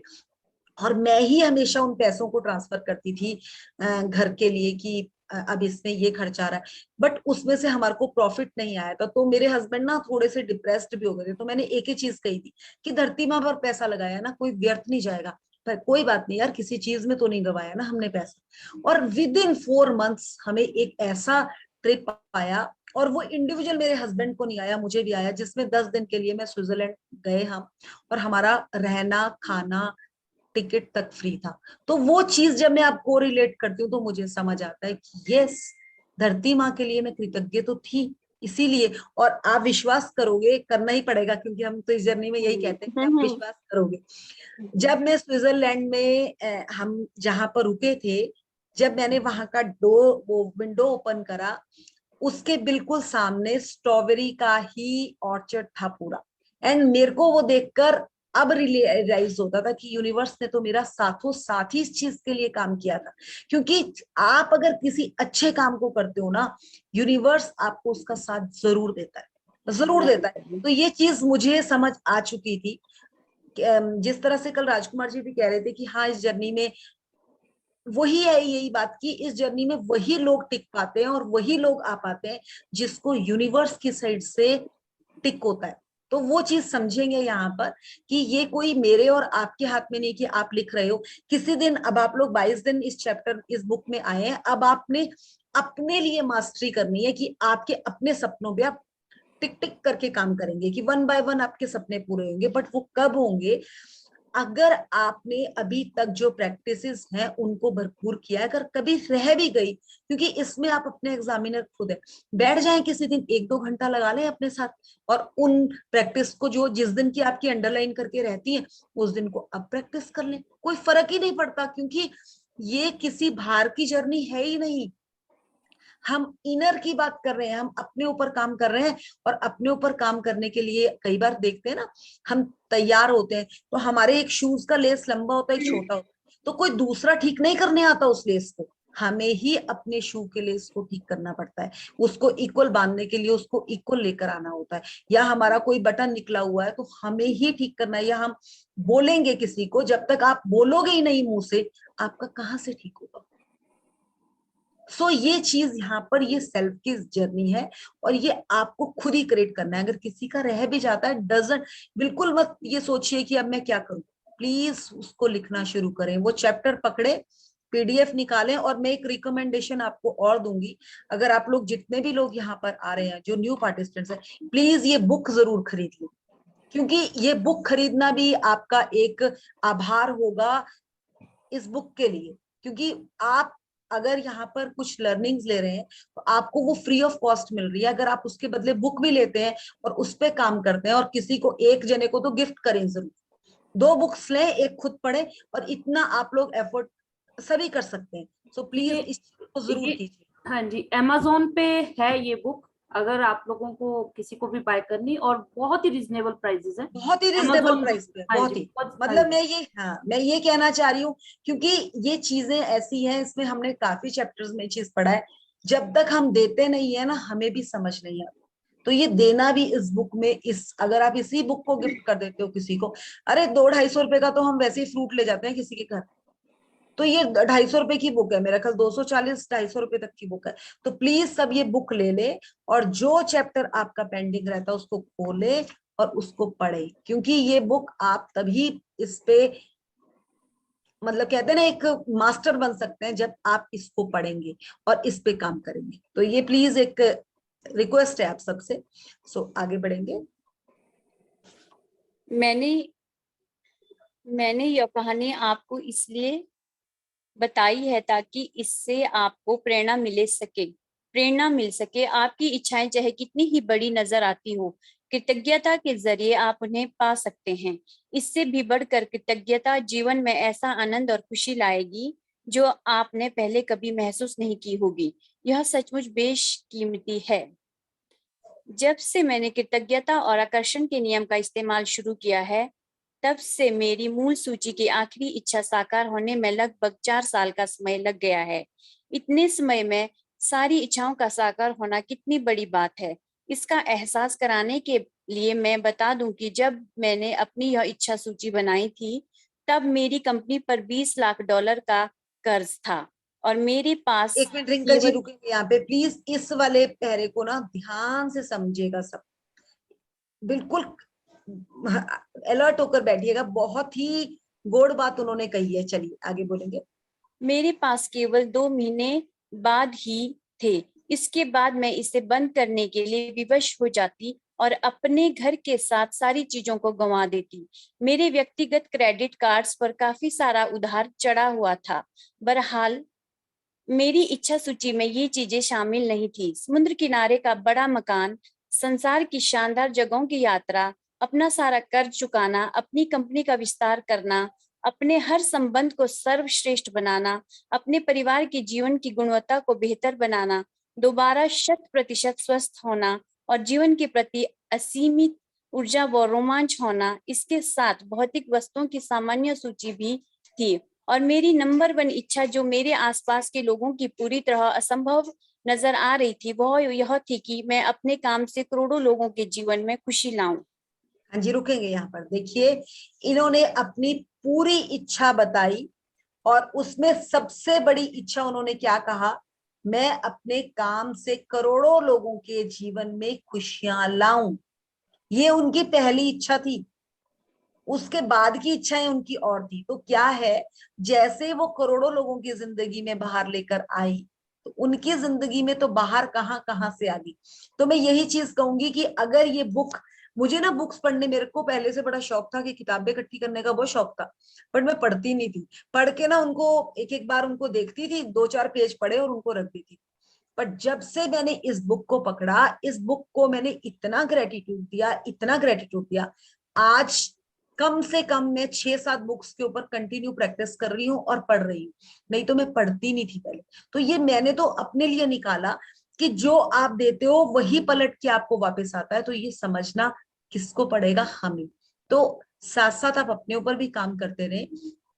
S1: और मैं ही हमेशा उन पैसों को ट्रांसफर करती थी घर के लिए कि अब इसमें ये खर्चा आ रहा है, बट उसमें से हमारे को प्रॉफिट नहीं आया था। तो मेरे हस्बैंड ना थोड़े से डिप्रेस्ड भी हो गए थे। तो मैंने एक ही चीज कही थी कि धरती माँ पर पैसा लगाया ना, कोई व्यर्थ नहीं जाएगा, पर कोई बात नहीं यार, किसी चीज में तो नहीं गवाया ना हमने पैसा। और विद इन 4 मंथ्स हमें एक ऐसा ट्रिप आया, और वो इंडिविजुअल मेरे हस्बैंड को नहीं आया, मुझे भी आया, जिसमें 10 दिन के लिए मैं स्विट्जरलैंड गए हम, और हमारा रहना खाना टिकट तक फ्री था। तो वो चीज जब मैं आपको रिलेट करती हूँ तो मुझे समझ आता है कि यस, धरती माँ के लिए मैं कृतज्ञ तो थी। इसीलिए, और आप विश्वास करोगे, करना ही पड़ेगा क्योंकि हम तो इस जर्नी में यही कहते हैं कि आप विश्वास करोगे। जब मैं स्विट्जरलैंड में हम जहां पर रुके थे, जब मैंने वहां का वो विंडो ओपन करा, उसके बिल्कुल सामने स्ट्रॉबेरी का ही ऑर्चर्ड था पूरा। एंड मेरे को वो देखकर अब रियलाइज होता था कि यूनिवर्स ने तो मेरा साथों साथ ही इस चीज के लिए काम किया था। क्योंकि आप अगर किसी अच्छे काम को करते हो ना, यूनिवर्स आपको उसका साथ जरूर देता है। जरूर देता है। तो ये चीज मुझे समझ आ चुकी थी जिस तरह से कल राजकुमार जी भी कह रहे थे कि हाँ इस जर्नी में वही है, यही बात की इस जर्नी में वही लोग टिक पाते हैं और वही लोग आ पाते हैं जिसको यूनिवर्स की साइड से टिक होता है। तो वो चीज समझेंगे यहाँ पर कि ये कोई मेरे और आपके हाथ में नहीं कि आप लिख रहे हो किसी दिन। अब आप लोग 22 दिन इस चैप्टर इस बुक में आए हैं, अब आपने अपने लिए मास्टरी करनी है कि आपके अपने सपनों पे आप टिक टिक करके काम करेंगे कि 1 बाय 1 आपके सपने पूरे होंगे। बट वो कब होंगे? अगर आपने अभी तक जो प्रैक्टिसेस हैं उनको भरपूर किया है। अगर कभी रह भी गई, क्योंकि इसमें आप अपने एग्जामिनर खुद है, बैठ जाएं किसी दिन 1-2 घंटा लगा लें अपने साथ और उन प्रैक्टिस को जो जिस दिन की आपकी अंडरलाइन करके रहती है उस दिन को अब प्रैक्टिस कर लें। कोई फर्क ही नहीं पड़ता, क्योंकि ये किसी बाहर की जर्नी है ही नहीं। हम इनर की बात कर रहे हैं, हम अपने ऊपर काम कर रहे हैं। और अपने ऊपर काम करने के लिए कई बार देखते हैं ना, हम तैयार होते हैं तो हमारे एक शूज का लेस लंबा होता है, एक छोटा होता है, तो कोई दूसरा ठीक नहीं करने आता उस लेस को, हमें ही अपने शू के लेस को ठीक करना पड़ता है। उसको इक्वल बांधने के लिए उसको इक्वल लेकर आना होता है। या हमारा कोई बटन निकला हुआ है तो हमें ही ठीक करना है। या हम बोलेंगे किसी को, जब तक आप बोलोगे ही नहीं मुंह से, आपका कहाँ से ठीक होगा? सो ये चीज यहाँ पर ये सेल्फ की जर्नी है और ये आपको खुद ही क्रिएट करना है। अगर किसी का रह भी जाता है, डजंट, बिल्कुल मत ये सोचिए कि अब मैं क्या करूं। प्लीज उसको लिखना शुरू करें, वो चैप्टर पकड़े, पीडीएफ निकालें। और मैं एक रिकमेंडेशन आपको और दूंगी, अगर आप लोग जितने भी लोग यहाँ पर आ रहे हैं जो न्यू पार्टिसिपेंट्स हैं, प्लीज ये बुक जरूर खरीद लो, क्योंकि ये बुक खरीदना भी आपका एक आभार होगा इस बुक के लिए। क्योंकि आप अगर यहाँ पर कुछ लर्निंग्स ले रहे हैं तो आपको वो फ्री ऑफ कॉस्ट मिल रही है। अगर आप उसके बदले बुक भी लेते हैं और उस पर काम करते हैं और किसी को, एक जने को तो गिफ्ट करें जरूर, 2 बुक्स लें, एक खुद पढ़े, और इतना आप लोग एफर्ट सभी कर सकते हैं। सो प्लीज
S2: ये-
S1: इस चीज को जरूर
S2: ये
S1: कीजिए।
S2: हाँ जी, Amazon पे है ये बुक, अगर आप लोगों को किसी को भी बाय करनी, और बहुत ही रिजनेबल प्राइसेस है
S1: बहुत ही रिजनेबल
S2: Amazon।
S1: प्राइस पे,
S2: हाँ
S1: बहुत
S2: जी,
S1: ही,
S2: बहुत, हाँ
S1: मतलब
S2: जी।
S1: मैं ये कहना चाह रही हूँ, क्योंकि ये चीजें ऐसी हैं, इसमें हमने काफी चैप्टर्स में चीज पढ़ा है, जब तक हम देते नहीं है ना हमें भी समझ नहीं आता। तो ये देना भी इस बुक में, इस अगर आप इसी बुक को गिफ्ट कर देते हो किसी को, अरे 200-250 रुपए का तो हम वैसे ही फ्रूट ले जाते हैं किसी के घर, तो ये 250 रुपए की बुक है, मेरा ख्याल 240-250 रुपए तक की बुक है। तो प्लीज सब ये बुक ले ले और जो चैप्टर आपका पेंडिंग रहता है उसको खोले और उसको पढ़े, क्योंकि ये बुक आप तभी इस पे, मतलब कहते हैं ना, एक मास्टर बन सकते हैं जब आप इसको पढ़ेंगे और इस पे काम करेंगे। तो ये प्लीज एक रिक्वेस्ट है आप सबसे। सो आगे बढ़ेंगे।
S7: मैंने यह कहानी आपको इसलिए बताई है ताकि इससे आपको प्रेरणा मिल सके। आपकी इच्छाएं चाहे कितनी ही बड़ी नजर आती हो, कृतज्ञता के जरिए आप उन्हें पा सकते हैं। इससे भी बढ़कर कृतज्ञता जीवन में ऐसा आनंद और खुशी लाएगी जो आपने पहले कभी महसूस नहीं की होगी। यह सचमुच बेशकीमती है। जब से मैंने कृतज्ञता और आकर्षण के नियम का इस्तेमाल शुरू किया है, तब से मेरी मूल सूची की आखिरी इच्छा साकार होने में लगभग 4 साल का समय लग गया है। इतने समय में सारी इच्छाओं का साकार होना कितनी बड़ी बात है, इसका एहसास कराने के लिए मैं बता दूं कि जब मैंने अपनी यह इच्छा सूची बनाई थी, तब मेरी कंपनी पर $20 लाख का कर्ज था और मेरे पास
S1: एक मिनट रिंकल जी
S7: केवल
S1: रुकेंगे यहाँ पे, प्लीज इस वाले पहरे को ना ध्यान से समझिएगा सब, बिल्कुल अलर्ट होकर बैठिएगा। बहुत ही गोड़ बात उन्होंने कही है। चलिए आगे बोलेंगे।
S7: मेरे पास केवल 2 महीने बाद ही थे। इसके बाद मैं इसे बंद करने के लिए विवश हो जाती और अपने घर के साथ सारी चीजों को गंवा देती। मेरे व्यक्तिगत क्रेडिट कार्ड्स पर काफी सारा उधार चढ़ा हुआ था। बहरहाल मेरी इच्छा सूची में ये चीजें शामिल नहीं थी। समुद्र किनारे का बड़ा मकान, संसार की शानदार जगहों की यात्रा, अपना सारा कर्ज चुकाना, अपनी कंपनी का विस्तार करना, अपने हर संबंध को सर्वश्रेष्ठ बनाना, अपने परिवार के जीवन की गुणवत्ता को बेहतर बनाना, दोबारा 100% स्वस्थ होना और जीवन के प्रति असीमित ऊर्जा व रोमांच होना। इसके साथ भौतिक वस्तुओं की सामान्य सूची भी थी और मेरी नंबर 1 इच्छा, जो मेरे आसपास के लोगों की पूरी तरह असंभव नजर आ रही थी वह यह थी कि मैं अपने काम से करोड़ों लोगों के जीवन में खुशी लाऊं।
S1: हाँ जी, रुकेंगे यहाँ पर। देखिए, इन्होंने अपनी पूरी इच्छा बताई और उसमें सबसे बड़ी इच्छा उन्होंने क्या कहा, मैं अपने काम से करोड़ों लोगों के जीवन में खुशियां लाऊं। ये उनकी पहली इच्छा थी। उसके बाद की इच्छाएं उनकी और थी। तो क्या है, जैसे वो करोड़ों लोगों की जिंदगी में बाहर लेकर आई, तो उनकी जिंदगी में तो बाहर कहाँ कहाँ से आ गई। तो मैं यही चीज कहूंगी कि अगर ये बुक, मुझे ना बुक्स पढ़ने, मेरे को पहले से बड़ा शौक था कि किताबें इकट्ठी करने का बहुत शौक था, बट मैं पढ़ती नहीं थी। पढ़ के ना उनको एक एक बार उनको देखती थी, 2-4 पेज पढ़े और उनको रख दी थी। बट जब से मैंने इस बुक को पकड़ा, इस बुक को मैंने इतना ग्रेटिट्यूड दिया, इतना ग्रेटिट्यूड दिया। आज कम से कम मैं 6-7 बुक्स के ऊपर कंटिन्यू प्रैक्टिस कर रही हूँ और पढ़ रही हूँ। नहीं तो मैं पढ़ती नहीं थी पहले। तो ये मैंने तो अपने लिए निकाला कि जो आप देते हो वही पलट के आपको वापस आता है। तो ये समझना किसको पड़ेगा, हमें। तो साथ साथ आप अपने ऊपर भी काम करते रहे,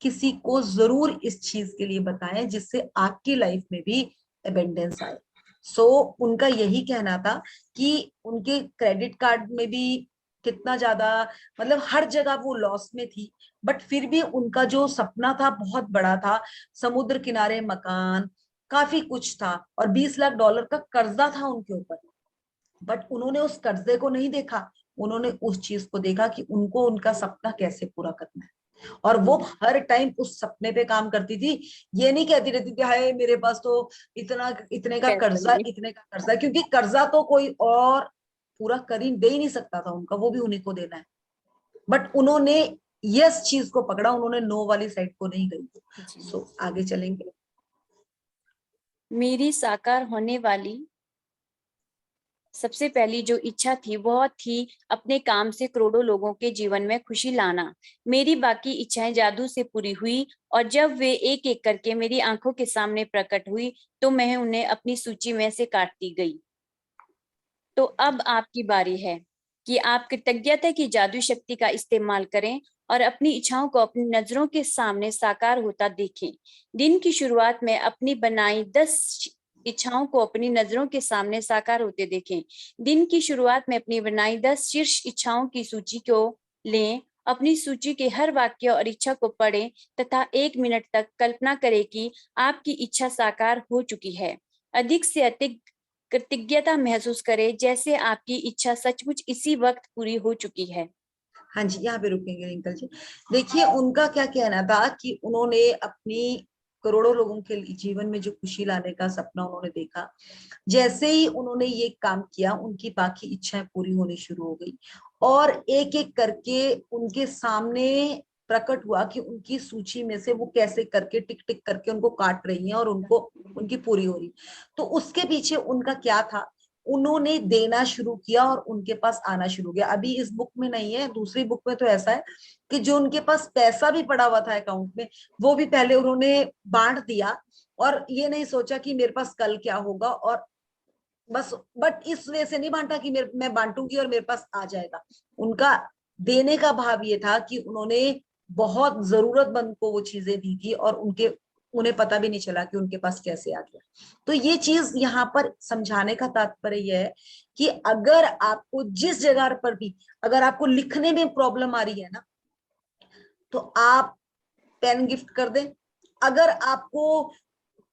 S1: किसी को जरूर इस चीज के लिए बताएं जिससे आपकी लाइफ में भी एबेंडेंस आए। सो उनका यही कहना था कि उनके क्रेडिट कार्ड में भी कितना ज्यादा, मतलब हर जगह वो लॉस में थी, बट फिर भी उनका जो सपना था बहुत बड़ा था। समुद्र किनारे मकान, काफी कुछ था, और $20 लाख का कर्जा था उनके ऊपर। बट उन्होंने उस कर्जे को नहीं देखा, उन्होंने उस चीज को देखा कि उनको उनका सपना कैसे पूरा करना है। और वो हर टाइम उस सपने पे काम करती थी। ये नहीं कहती रहती थी हाय मेरे पास तो इतना, इतने का कर्जा, इतने का कर्जा, क्योंकि कर्जा तो कोई और पूरा कर ही दे ही नहीं सकता था उनका, वो भी उन्हीं को देना है। बट उन्होंने यस चीज को पकड़ा, उन्होंने नो वाली साइड को नहीं गई। सो आगे चलेंगे।
S7: मेरी साकार होने वाली सबसे पहली जो इच्छा थी वह थी अपने काम से करोड़ों लोगों के जीवन में खुशी लाना। मेरी बाकी इच्छाएं जादू से पूरी हुई और जब वे एक एक करके मेरी आंखों के सामने प्रकट हुई तो मैं उन्हें अपनी सूची में से काटती गई। तो अब आपकी बारी है कि आप कृतज्ञता की जादू शक्ति का इस्तेमाल करें और अपनी इच्छाओं को अपनी नजरों के सामने साकार होता देखें। दिन की शुरुआत में अपनी बनाई 10 इच्छाओं को अपनी नजरों के सामने साकार होते देखें। दिन की शुरुआत में अपनी बनाई 10 शीर्ष इच्छाओं की सूची को लें, अपनी सूची के हर वाक्य और इच्छा को पढ़ें तथा 1 मिनट तक कल्पना करें कि आपकी इच्छा साकार हो चुकी है। अधिक से अधिक कृतज्ञता महसूस करें जैसे आपकी इच्छा सचमुच इसी वक्त पूरी हो चुकी है।
S1: हाँ जी, यहाँ पे रुकेंगे रिंकल जी। देखिए, उनका क्या कहना था कि उन्होंने अपनी करोड़ों लोगों के जीवन में जो खुशी लाने का सपना उन्होंने देखा, जैसे ही उन्होंने ये काम किया उनकी बाकी इच्छाएं पूरी होनी शुरू हो गई। और एक एक करके उनके सामने प्रकट हुआ कि उनकी सूची में से वो कैसे करके टिक टिक करके उनको काट रही हैं और उनको उनकी पूरी हो रही। तो उसके पीछे उनका क्या था, उन्होंने देना शुरू किया और उनके पास आना शुरू किया। अभी इस बुक में नहीं है, दूसरी बुक में तो ऐसा है कि जो उनके पास पैसा भी पड़ा हुआ था अकाउंट में, वो भी पहले उन्होंने बांट दिया और ये नहीं सोचा कि मेरे पास कल क्या होगा, और बस। बट इस वजह से नहीं बांटा कि मैं बांटूंगी और मेरे पास आ जाएगा। उनका देने का भाव ये था कि उन्होंने बहुत जरूरतमंद को वो चीजें दी थी और उन्हें पता भी नहीं चला कि उनके पास कैसे आ गया। तो ये चीज यहाँ पर समझाने का तात्पर्य यह है कि अगर आपको जिस जगह पर भी, अगर आपको लिखने में प्रॉब्लम आ रही है ना, तो आप पेन गिफ्ट कर दें। अगर आपको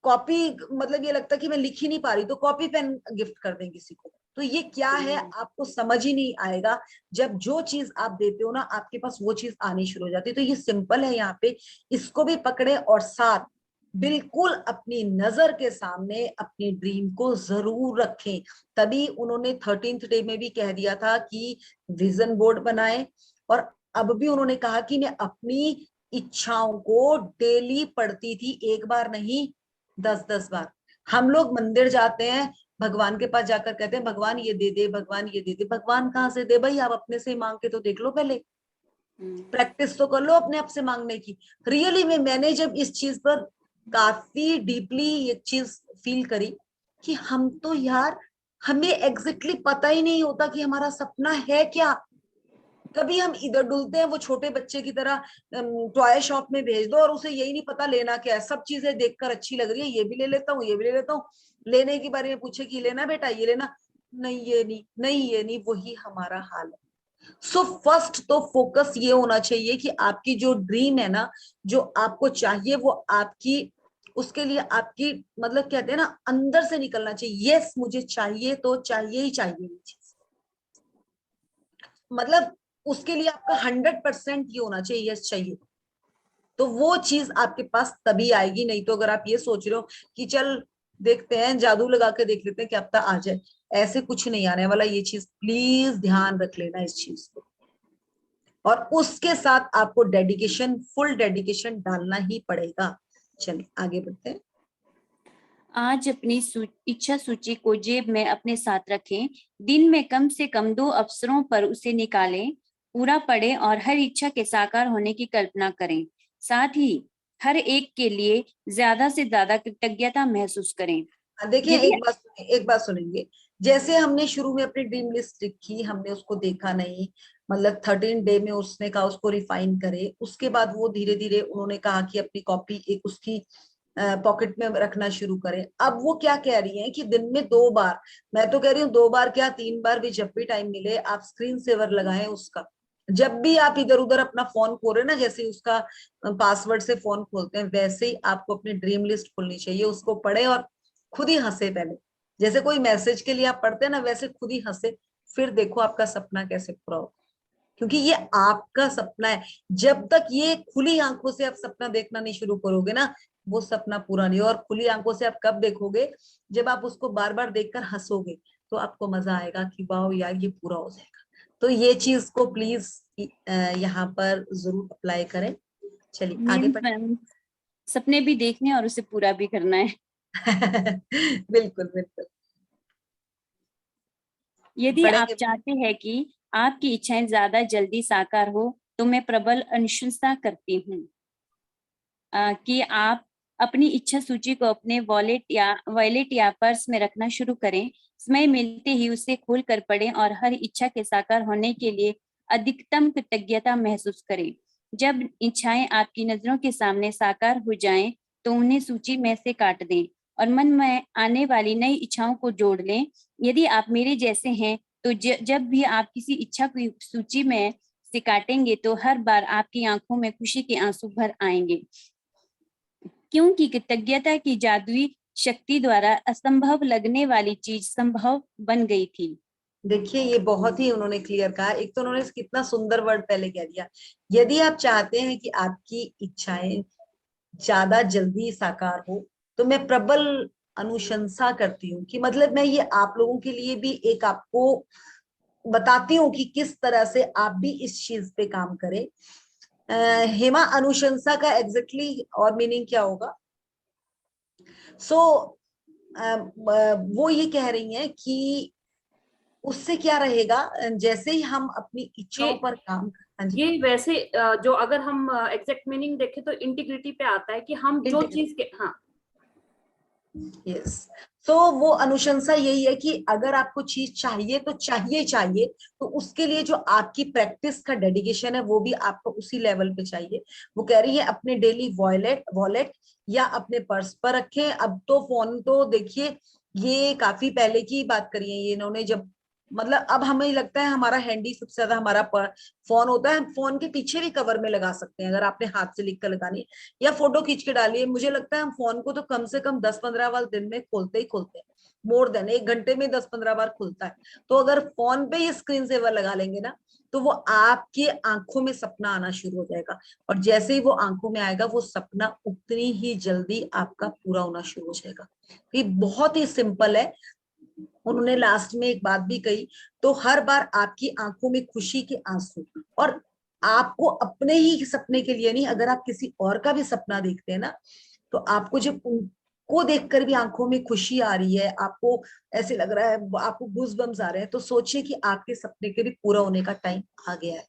S1: कॉपी, मतलब ये लगता है कि मैं लिख ही नहीं पा रही, तो कॉपी पेन गिफ्ट कर दें किसी को। तो ये क्या है, आपको समझ ही नहीं आएगा। जब जो चीज आप देते हो ना, आपके पास वो चीज आनी शुरू हो जाती है। तो ये सिंपल है यहाँ पे, इसको भी पकड़े और साथ बिल्कुल अपनी नजर के सामने अपनी ड्रीम को जरूर रखें। तभी उन्होंने 13th डे में भी कह दिया था कि विजन बोर्ड बनाए, और अब भी उन्होंने कहा कि मैं अपनी इच्छाओं को डेली पढ़ती थी, एक बार नहीं 10-10 बार। हम लोग मंदिर जाते हैं, भगवान के पास जाकर कहते हैं भगवान ये दे दे, भगवान ये दे दे। भगवान कहाँ से दे भाई, आप अपने से मांग के तो देख लो, पहले प्रैक्टिस तो कर लो अपने आप से मांगने की। रियली में मैंने जब इस चीज पर काफी डीपली ये चीज फील करी कि हम तो यार, हमें एग्जैक्टली पता ही नहीं होता कि हमारा सपना है क्या। कभी हम इधर डुलते हैं वो छोटे बच्चे की तरह, टॉय शॉप में भेज दो और उसे यही नहीं पता लेना क्या है। सब चीजें देखकर अच्छी लग रही है, ये भी ले लेता हूँ, ये भी ले लेता हूँ। लेने के बारे में पूछे कि लेना बेटा, ये लेना, नहीं ये नहीं, नहीं ये नहीं, वही हमारा हाल है। सो फर्स्ट तो फोकस ये होना चाहिए कि आपकी जो ड्रीम है ना, जो आपको चाहिए वो आपकी, उसके लिए आपकी मतलब कहते हैं ना अंदर से निकलना चाहिए, यस मुझे चाहिए तो चाहिए ही चाहिए ये चीज, मतलब उसके लिए आपका 100% ये होना चाहिए, यस चाहिए, तो वो चीज आपके पास तभी आएगी। नहीं तो अगर आप ये सोच रहे हो कि चल देखते हैं, जादू लगा के देख लेते हैं क्या पता आ जाए, ऐसे कुछ नहीं आने वाला। ये चीज प्लीज ध्यान रख लेना इस चीज को, और उसके साथ आपको डेडिकेशन, फुल डेडिकेशन डालना ही पड़ेगा। चलिए आगे बढ़ते हैं।
S7: आज अपनी इच्छा सूची को जेब में अपने साथ रखें। दिन में कम से कम 2 अवसरों पर उसे निकालें, पूरा पढ़ें और हर इच्छा के साकार होने की कल्पना करें। साथ ही हर एक के लिए ज्यादा से ज्यादा कृतज्ञता महसूस करें।
S1: देखिए
S7: यदि
S1: एक बात सुनेंगे, जैसे हमने शुरू में अपनी ड्रीम लिस्ट लिखी, हमने उसको देखा नहीं, मतलब 13 डे में उसने कहा उसको रिफाइन करे, उसके बाद वो धीरे धीरे उन्होंने कहा कि अपनी कॉपी एक उसकी पॉकेट में रखना शुरू करें। अब वो क्या कह रही हैं कि दिन में 2 बार, मैं तो कह रही हूँ 2 बार क्या 3 बार भी, जब भी टाइम मिले आप स्क्रीन सेवर लगाएं उसका। जब भी आप इधर उधर अपना फोन खोल रहे ना, जैसे उसका पासवर्ड से फोन खोलते हैं, वैसे ही आपको अपनी ड्रीम लिस्ट खोलनी चाहिए, उसको पढ़े और खुद ही हंसे पहले, जैसे कोई मैसेज के लिए आप पढ़ते हैं ना, वैसे खुद ही हंसे, फिर देखो आपका सपना कैसे पूरा हो, क्योंकि ये आपका सपना है। जब तक ये खुली आंखों से आप सपना देखना नहीं शुरू करोगे ना, वो सपना पूरा नहीं हो। और खुली आंखों से आप कब देखोगे, जब आप उसको बार बार देखकर हंसोगे, तो आपको मजा आएगा कि वाह यार ये पूरा हो जाएगा। तो ये चीज को प्लीज यहाँ पर जरूर अप्लाई करें। चलिए आगे
S7: मीन्स मैम, सपने भी देखने और उसे पूरा भी करना है।
S1: बिल्कुल बिल्कुल
S7: यदि आप
S1: पढ़ेंगे।
S7: चाहते हैं कि आपकी इच्छाएं ज्यादा जल्दी साकार हो, तो मैं प्रबल अनुशंसा करती हूँ कि आप अपनी इच्छा सूची को अपने वॉलेट या पर्स में रखना शुरू करें। समय मिलते ही उसे खोल कर पढ़ें और हर इच्छा के साकार होने के लिए अधिकतम कृतज्ञता महसूस करें। जब इच्छाएं आपकी नजरों के सामने साकार हो जाएं, तो उन्हें सूची में से काट दें और मन में आने वाली नई इच्छाओं को जोड़ लें। यदि आप मेरे जैसे हैं, तो जब भी आप किसी इच्छा की सूची में से काटेंगे, तो हर बार आपकी आंखों में खुशी के आंसू भर आएंगे, क्योंकि कृतज्ञता की जादुई शक्ति द्वारा असंभव लगने वाली चीज संभव बन गई थी।
S1: देखिए ये बहुत ही उन्होंने क्लियर कहा। एक तो उन्होंने कितना सुंदर वर्ड पहले कह दिया, यदि आप चाहते हैं कि आपकी इच्छाएं ज्यादा जल्दी साकार हो, तो मैं प्रबल अनुशंसा करती हूँ, कि मतलब मैं ये आप लोगों के लिए भी एक आपको बताती हूँ कि किस तरह से आप भी इस चीज पे काम करें। हेमा, अनुशंसा का एग्जैक्टली और मीनिंग क्या होगा? सो वो ये कह रही हैं कि उससे क्या रहेगा, जैसे ही हम अपनी इच्छाओं पर काम, हाँ जी,
S2: ये वैसे जो अगर हम एग्जैक्ट मीनिंग देखें तो इंटीग्रिटी पे आता है कि हम जो चीज के, हाँ
S1: यस, तो वो अनुशंसा यही है कि अगर आपको चीज चाहिए तो चाहिए चाहिए, तो उसके लिए जो आपकी प्रैक्टिस का डेडिकेशन है वो भी आपको उसी लेवल पे चाहिए। वो कह रही है अपने डेली वॉलेट वॉलेट या अपने पर्स पर रखें। अब तो फोन तो देखिए, ये काफी पहले की बात करी है ये इन्होंने, जब मतलब अब हमें लगता है हमारा हैंडी सबसे ज्यादा हमारा फोन होता है। हम फोन के पीछे भी कवर में लगा सकते हैं, अगर आपने हाथ से लिख कर लगानी है या फोटो खींच के डालिए। मुझे लगता है हम फोन को तो कम से कम 10-15 बार दिन में खोलते ही खोलते हैं, मोर देन 1 घंटे में 10-15 बार खुलता है। तो अगर फोन पे ये स्क्रीन सेवर लगा लेंगे ना, तो वो आपकी आंखों में सपना आना शुरू हो जाएगा, और जैसे ही वो आंखों में आएगा, वो सपना उतनी ही जल्दी आपका पूरा होना शुरू हो जाएगा। ये बहुत ही सिंपल है। उन्होंने लास्ट में एक बात भी कही, तो हर बार आपकी आंखों में खुशी के आंसू, और आपको अपने ही सपने के लिए नहीं, अगर आप किसी और का भी सपना देखते हैं ना, तो आपको जब उनको देखकर भी आंखों में खुशी आ रही है, आपको ऐसे लग रहा है, आपको गूज़बम्स आ रहे हैं, तो सोचिए कि आपके सपने के भी पूरा होने का टाइम आ गया है।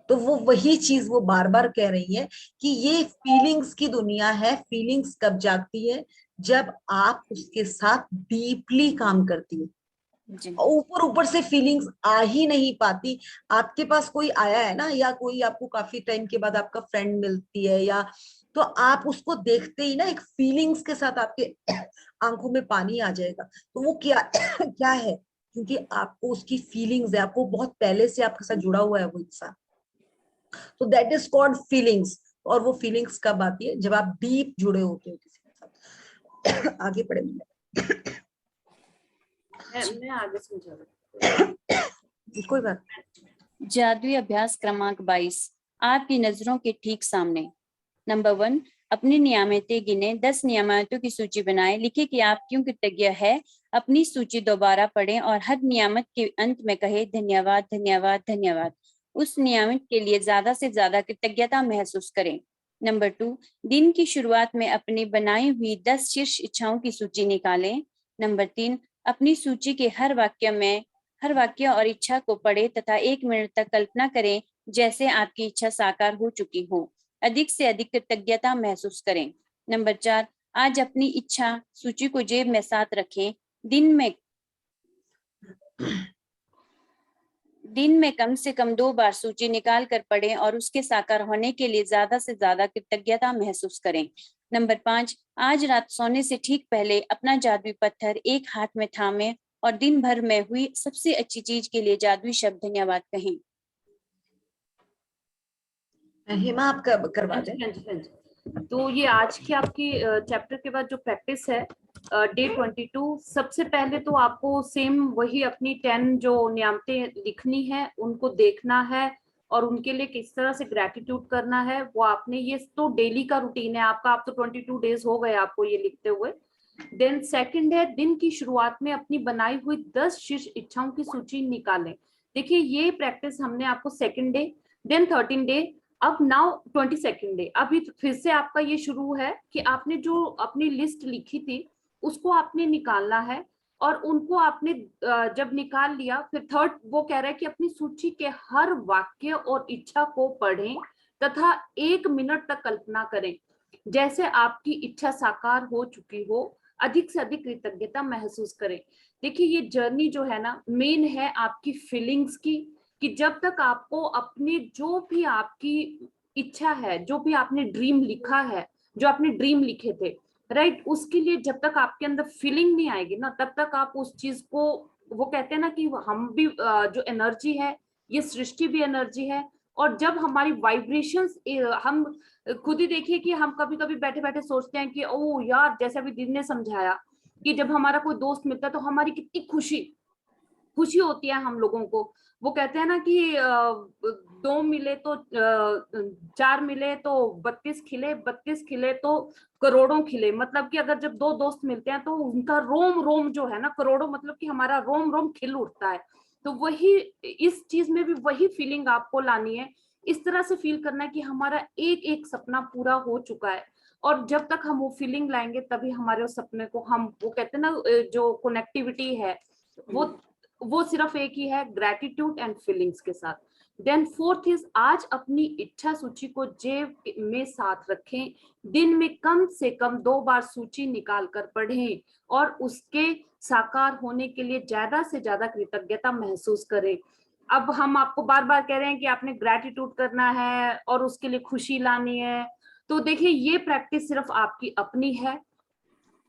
S1: तो वो वही चीज वो बार बार कह रही है कि ये फीलिंग्स की दुनिया है। फीलिंग्स कब जागती है? जब आप उसके साथ डीपली काम करती है। ऊपर ऊपर से फीलिंग्स आ ही नहीं पाती। आपके पास कोई आया है ना, या कोई आपको काफी टाइम के बाद आपका फ्रेंड मिलती है, या तो आप उसको देखते ही ना एक फीलिंग्स के साथ आपके आंखों में पानी आ जाएगा। तो वो क्या क्या है, क्योंकि आपको उसकी फीलिंग्स है, आपको बहुत पहले से आपके साथ जुड़ा हुआ है वो इंसान। तो दैट इज कॉल्ड फीलिंग्स। और वो फीलिंग्स कब आती है, जब आप डीप जुड़े होते हो किसी के साथ। आगे पढ़े
S2: मैं आगे समझा रही हूँ।
S1: कोई बात नहीं।
S7: जादुई अभ्यास क्रमांक 22 आपकी नजरों के ठीक सामने। नंबर 1, अपनी नियामतें गिने, 10 नियामतों की सूची बनाएं, लिखे कि आप क्यों कृतज्ञ है। अपनी सूची दोबारा पढ़ें और हर नियामत के अंत में कहे धन्यवाद धन्यवाद धन्यवाद। उस नियामत के लिए ज्यादा से ज्यादा कृतज्ञता महसूस करें। नंबर 2, दिन की शुरुआत में अपनी बनाई हुई 10 शीर्ष इच्छाओं की सूची निकालें। नंबर 3, अपनी सूची के हर वाक्य और इच्छा को पढ़े तथा 1 मिनट तक कल्पना करें जैसे आपकी इच्छा साकार हो चुकी हो। अधिक से अधिक कृतज्ञता महसूस करें। नंबर 4, आज अपनी इच्छा सूची को जेब में साथ रखें। दिन में कम से कम 2 बार सूची निकाल कर पढ़ें और उसके साकार होने के लिए ज्यादा से ज्यादा कृतज्ञता महसूस करें। नंबर 5, आज रात सोने से ठीक पहले अपना जादुई पत्थर एक हाथ में थामें और दिन भर में हुई सबसे अच्छी चीज के लिए जादुई शब्द धन्यवाद कहें।
S1: हेमा आप करवा दें।
S2: हाँ जी, हाँ जी। तो ये आज की आपकी चैप्टर के बाद जो प्रैक्टिस है डे 22, सबसे पहले तो आपको सेम वही अपनी 10 जो नियामतें लिखनी है उनको देखना है और उनके लिए किस तरह से ग्रेटिट्यूड करना है वो आपने, ये तो डेली का रूटीन है आपका, आप तो 22 डेज हो गए आपको ये लिखते हुए। देन सेकंड है, दिन की शुरुआत में अपनी बनाई हुई 10 शीर्ष इच्छाओं की सूची निकालें। देखिए ये प्रैक्टिस हमने आपको सेकंड डे, देन 13 डे, अब नाउ 22nd डे, अभी फिर से आपका ये शुरू है कि आपने जो अपनी लिस्ट लिखी थी उसको आपने निकालना है और उनको आपने जब निकाल लिया फिर थर्ड वो कह रहा है कि अपनी सूची के हर वाक्य और इच्छा को पढ़ें तथा 1 मिनट तक कल्पना करें जैसे आपकी इच्छा साकार हो चुकी हो। अधिक से अधिक कृतज्ञता महसूस करें। देखिए ये जर्नी जो है ना मेन है आपकी फीलिंग्स की, कि जब तक आपको अपने जो भी आपकी इच्छा है, जो भी आपने ड्रीम लिखा है, जो आपने ड्रीम लिखे थे राइट, उसके लिए जब तक आपके अंदर फीलिंग नहीं आएगी ना तब तक आप उस चीज को, वो कहते हैं ना कि हम भी जो एनर्जी है ये सृष्टि भी एनर्जी है, और जब हमारी वाइब्रेशंस, हम खुद ही देखिए कि हम कभी कभी बैठे बैठे सोचते हैं कि ओ यार, जैसे अभी दीदी ने समझाया कि जब हमारा कोई दोस्त मिलता है तो हमारी कितनी खुशी होती है हम लोगों को। वो कहते हैं ना कि 2 मिले तो 4 मिले तो 32 खिले, 32 खिले तो करोड़ों खिले। मतलब कि अगर जब 2 दोस्त मिलते हैं तो उनका रोम रोम जो है ना, करोड़ों मतलब कि हमारा रोम रोम खिल उठता है। तो वही इस चीज में भी वही फीलिंग आपको लानी है, इस तरह से फील करना है कि हमारा एक एक सपना पूरा हो चुका है। और जब तक हम वो फीलिंग लाएंगे तभी हमारे उस सपने को हम, वो कहते हैं ना जो कनेक्टिविटी है वो सिर्फ एक ही है, ग्रेटिट्यूड एंड फीलिंग्स के साथ। देन फोर्थ इज, आज अपनी इच्छा सूची को जेब में साथ रखें। दिन में कम से कम 2 बार सूची निकाल कर पढ़ें और उसके साकार होने के लिए ज्यादा से ज्यादा कृतज्ञता महसूस करें। अब हम आपको बार बार कह रहे हैं कि आपने ग्रेटिट्यूड करना है और उसके लिए खुशी लानी है। तो देखिए ये प्रैक्टिस सिर्फ आपकी अपनी है।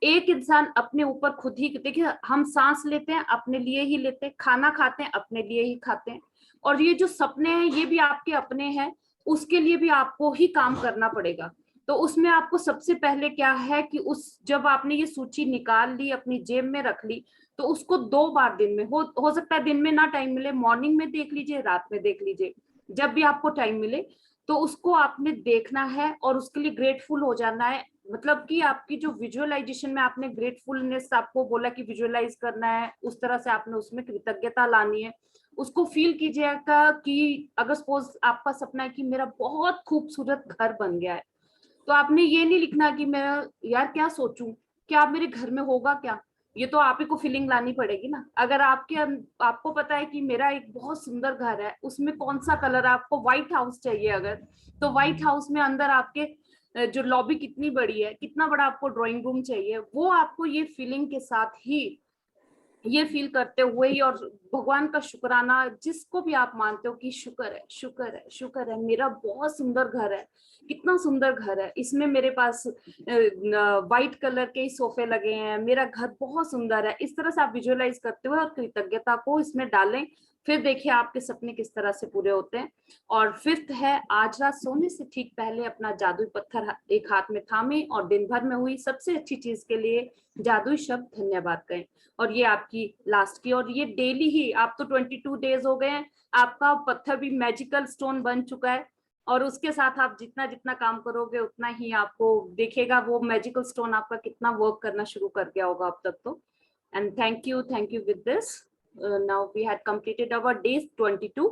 S2: एक इंसान अपने ऊपर खुद ही, देखिए हम सांस लेते हैं अपने लिए ही लेते हैं, खाना खाते हैं अपने लिए ही खाते हैं, और ये जो सपने हैं ये भी आपके अपने हैं, उसके लिए भी आपको ही काम करना पड़ेगा। तो उसमें आपको सबसे पहले क्या है कि उस, जब आपने ये सूची निकाल ली अपनी जेब में रख ली, तो उसको 2 बार दिन में, हो सकता है दिन में ना टाइम मिले, मॉर्निंग में देख लीजिए, रात में देख लीजिए, जब भी आपको टाइम मिले तो उसको आपने देखना है और उसके लिए ग्रेटफुल हो जाना है। मतलब कि आपकी जो विजुअलाइजेशन में आपने ग्रेटफुलनेस आपको बोला कि विजुअलाइज करना है, उस तरह से आपने उसमें कृतज्ञता लानी है। उसको फील कीजिएगा कि अगर सपोज आपका सपना है कि मेरा बहुत खूबसूरत घर बन गया है, तो आपने ये नहीं लिखना कि मैं यार क्या सोचूं, क्या मेरे घर में होगा क्या, ये तो आप ही को फीलिंग लानी पड़ेगी ना। अगर आपको पता है कि मेरा एक बहुत सुंदर घर है, उसमें कौन सा कलर, आपको व्हाइट हाउस चाहिए अगर, तो व्हाइट हाउस में अंदर आपके जो लॉबी कितनी बड़ी है, कितना बड़ा आपको ड्राइंग रूम चाहिए, वो आपको ये फीलिंग के साथ ही ये फील करते हुए ही, और भगवान का शुक्राना, जिसको भी आप मानते हो कि शुक्र है, शुक्र है, शुक्र है, मेरा बहुत सुंदर घर है, कितना सुंदर घर है, इसमें मेरे पास वाइट कलर के सोफे लगे हैं, मेरा घर बहुत सुंदर है। इस तरह से आप विजुअलाइज करते हुए और कृतज्ञता को इसमें डालें, फिर देखिए आपके सपने किस तरह से पूरे होते हैं। और फिफ्थ है, आज रात सोने से ठीक पहले अपना जादुई पत्थर एक हाथ में थामे और दिन भर में हुई सबसे अच्छी चीज के लिए जादुई शब्द धन्यवाद कहें। और ये आपकी लास्ट की, और ये डेली ही, आप तो 22 डेज हो गए हैं, आपका पत्थर भी मैजिकल स्टोन बन चुका है, और उसके साथ आप जितना जितना काम करोगे उतना ही आपको देखेगा वो मैजिकल स्टोन आपका कितना वर्क करना शुरू कर गया होगा अब तक तो। And thank you with this now we had completed our days 22।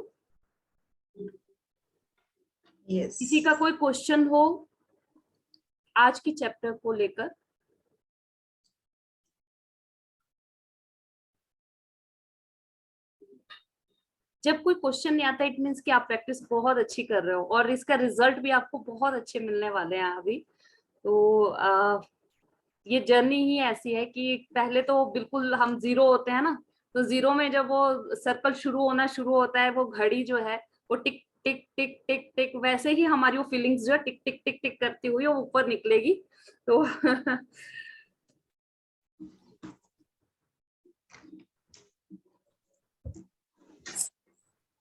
S1: Yes.
S2: किसी का कोई क्वेश्चन हो आज की चैप्टर को लेकर? जब कोई क्वेश्चन नहीं आता, इट मीन्स कि आप प्रैक्टिस बहुत अच्छी कर रहे हो और इसका रिजल्ट भी आपको बहुत अच्छे मिलने वाले हैं अभी। तो ये जर्नी ही ऐसी है कि पहले तो बिल्कुल हम जीरो होते हैं ना, तो जीरो में जब वो सर्कल शुरू होता है, वो घड़ी जो है वो टिक टिक टिक टिक टिक, वैसे ही हमारी वो फीलिंग्स जो है टिक टिक टिक टिक करती हुई वो ऊपर निकलेगी। तो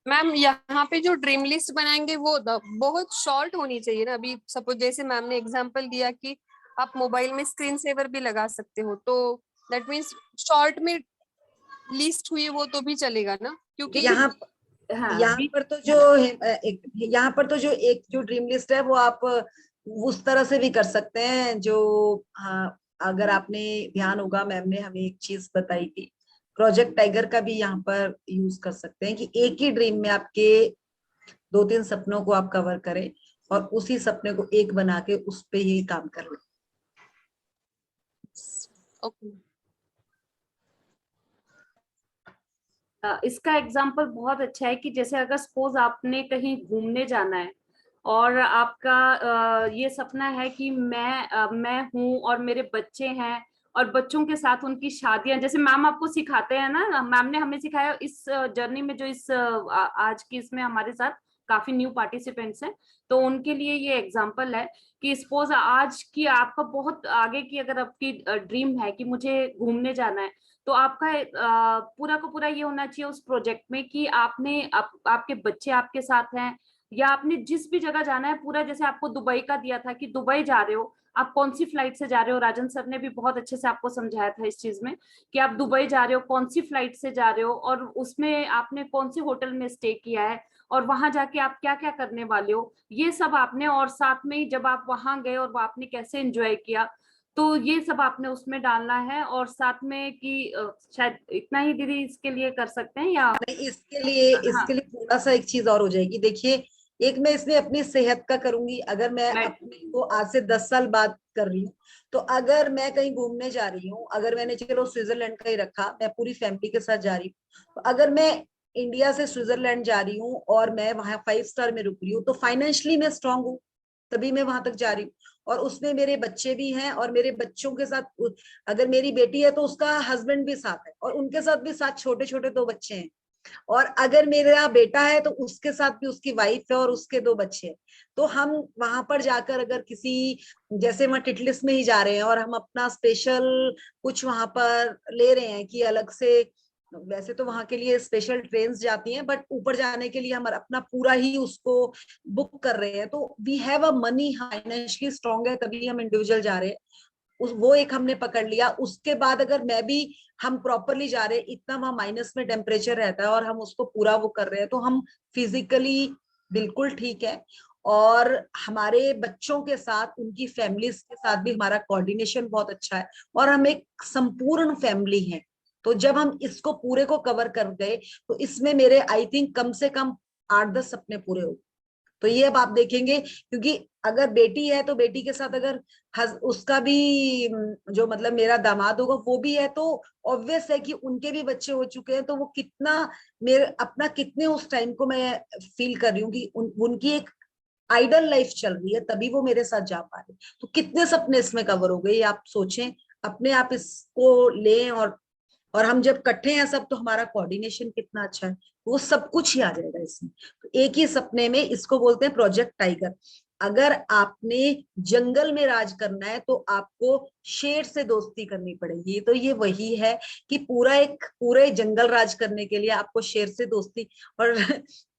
S4: मैम यहाँ पे जो ड्रीम लिस्ट बनाएंगे वो बहुत शॉर्ट होनी चाहिए ना। अभी सपोज जैसे मैम ने एग्जांपल दिया कि आप मोबाइल में स्क्रीन सेवर भी लगा सकते हो, तो दैट मीन्स शॉर्ट में लिस्ट हुई वो तो भी चलेगा ना, क्योंकि
S1: यहाँ
S2: हाँ,
S1: यहाँ पर तो जो यहाँ पर तो जो एक जो ड्रीम लिस्ट है वो आप उस तरह से भी कर सकते हैं जो, हाँ, अगर आपने ध्यान होगा मैम ने हमें एक चीज बताई थी, प्रोजेक्ट टाइगर का भी यहाँ पर यूज कर सकते हैं कि एक ही ड्रीम में आपके 2-3 सपनों को आप कवर करें और उसी सपने को एक बना के उस पे ही काम कर लें।
S4: ओके।
S2: इसका एग्जाम्पल बहुत अच्छा है कि जैसे अगर सपोज आपने कहीं घूमने जाना है और आपका ये सपना है कि मैं हूँ और मेरे बच्चे हैं और बच्चों के साथ उनकी शादियां, जैसे मैम आपको सिखाते हैं ना, मैम ने हमें सिखाया इस जर्नी में, जो इस आज की इसमें हमारे साथ काफी न्यू पार्टिसिपेंट्स हैं, तो उनके लिए ये एग्जाम्पल है कि सपोज आज की आपका बहुत आगे की अगर आपकी ड्रीम है कि मुझे घूमने जाना है, तो आपका पूरा का पूरा ये होना चाहिए उस प्रोजेक्ट में कि आपके बच्चे आपके साथ हैं, या आपने जिस भी जगह जाना है पूरा, जैसे आपको दुबई का दिया था कि दुबई जा रहे हो, आप कौन सी फ्लाइट से जा रहे हो, राजन सर ने भी बहुत अच्छे से आपको समझाया था इस चीज में कि आप दुबई जा रहे हो, कौन सी फ्लाइट से जा रहे हो, और उसमें आपने कौन से होटल में स्टे किया है, और वहां जाके आप क्या क्या करने वाले हो, ये सब आपने, और साथ में जब आप वहां गए और आपने कैसे एंजॉय किया, तो ये सब आपने उसमें डालना है। और साथ में कि शायद इतना ही दीदी इसके लिए कर सकते हैं, या
S1: नहीं,
S2: हाँ,
S1: इसके लिए थोड़ा सा एक चीज और हो जाएगी। देखिए, एक मैं इसमें अपनी सेहत का करूंगी, अगर मैं
S2: मैं
S1: अपने को आज से 10 साल बाद कर रही हूँ, तो अगर मैं कहीं घूमने जा रही हूँ, अगर मैंने चलो स्विट्जरलैंड का ही रखा, मैं पूरी फैमिली के साथ जा रही हूँ, तो अगर मैं इंडिया से स्विट्जरलैंड जा रही हूँ और मैं वहां 5 स्टार में रुक रही हूँ, तो फाइनेंशियली मैं स्ट्रांग हूँ, तभी मैं वहां तक जा रही हूँ। और उसमें मेरे बच्चे भी हैं और मेरे बच्चों के साथ, अगर मेरी बेटी है तो उसका हस्बैंड भी साथ है और उनके साथ भी 7 छोटे छोटे 2 बच्चे हैं, और अगर मेरा बेटा है तो उसके साथ भी उसकी वाइफ है और उसके 2 बच्चे हैं। तो हम वहां पर जाकर अगर किसी, जैसे वहां टिटलिस में ही जा रहे हैं और हम अपना स्पेशल कुछ वहां पर ले रहे हैं कि अलग से, वैसे तो वहां के लिए स्पेशल ट्रेन्स जाती हैं, बट ऊपर जाने के लिए हम अपना पूरा ही उसको बुक कर रहे हैं, तो we have a money, financially strong है तभी हम इंडिविजुअल जा रहे हैं। वो एक हमने पकड़ लिया। उसके बाद अगर मैं भी, हम प्रॉपरली जा रहे हैं, इतना वहां माइनस में टेम्परेचर रहता है और हम उसको पूरा वो कर रहे हैं, तो हम फिजिकली बिल्कुल ठीक है, और हमारे बच्चों के साथ, उनकी फैमिलीज के साथ भी हमारा कोऑर्डिनेशन बहुत अच्छा है, और हम एक संपूर्ण फैमिली हैं। तो जब हम इसको पूरे को कवर कर गए, तो इसमें मेरे आई थिंक कम से कम 8-10 सपने पूरे हो। तो ये अब आप देखेंगे, क्योंकि अगर बेटी है तो बेटी के साथ अगर उसका भी जो मतलब मेरा दामाद होगा वो भी है, तो ऑब्वियस है कि उनके भी बच्चे हो चुके हैं, तो वो कितना मेरे अपना कितने उस टाइम को मैं फील कर रही हूँ कि उनकी एक आइडल लाइफ चल रही है, तभी वो मेरे साथ जा पा रहे। तो कितने सपने इसमें कवर हो गए, आप सोचें, अपने आप इसको लें और और हम जब इकट्ठे हैं सब, तो हमारा कोऑर्डिनेशन कितना अच्छा है, वो सब कुछ ही आ जाएगा इसमें। तो एक ही सपने में, इसको बोलते हैं प्रोजेक्ट टाइगर। अगर आपने जंगल में राज करना है तो आपको शेर से दोस्ती करनी पड़ेगी। तो ये वही है कि पूरे जंगल राज करने के लिए आपको शेर से दोस्ती, और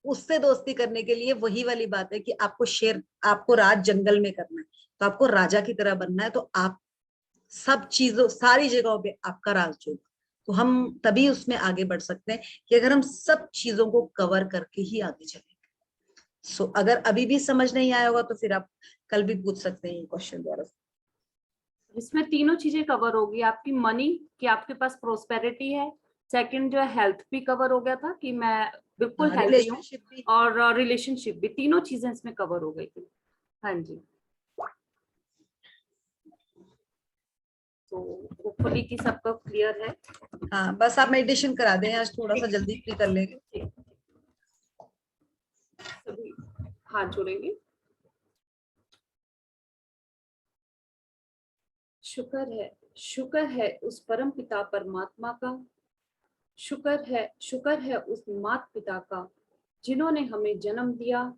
S1: उससे दोस्ती करने के लिए वही वाली बात है कि आपको राज जंगल में करना है, तो आपको राजा की तरह बनना है। तो आप सब चीजों, सारी जगहों पे आपका राज होगा। तो हम तभी उसमें आगे बढ़ सकते हैं कि अगर हम सब चीजों को कवर करके ही आगे चलेंगे। सो अगर अभी भी समझ नहीं आया होगा तो फिर आप कल भी पूछ सकते हैं ये क्वेश्चन द्वारा।
S2: इसमें तीनों चीजें कवर होगी, आपकी मनी, कि आपके पास प्रोस्पेरिटी है। सेकंड जो है हेल्थ भी कवर हो गया था कि मैं बिल्कुल हेल्थी हूँ,
S1: रिलेशनशिप भी,
S2: और रिलेशनशिप भी, तीनों चीजें इसमें कवर हो गई थी। हाँ जी, तो होपफुली कि सबका क्लियर है।
S1: हाँ बस आप मेडिटेशन करा दें, आज थोड़ा सा जल्दी फ्री कर लेंगे।
S2: सभी हाथ जोड़ेंगे। शुक्र है उस परम पिता परमात्मा का, शुक्र है उस माता पिता का जिन्होंने हमें जन्म दिया।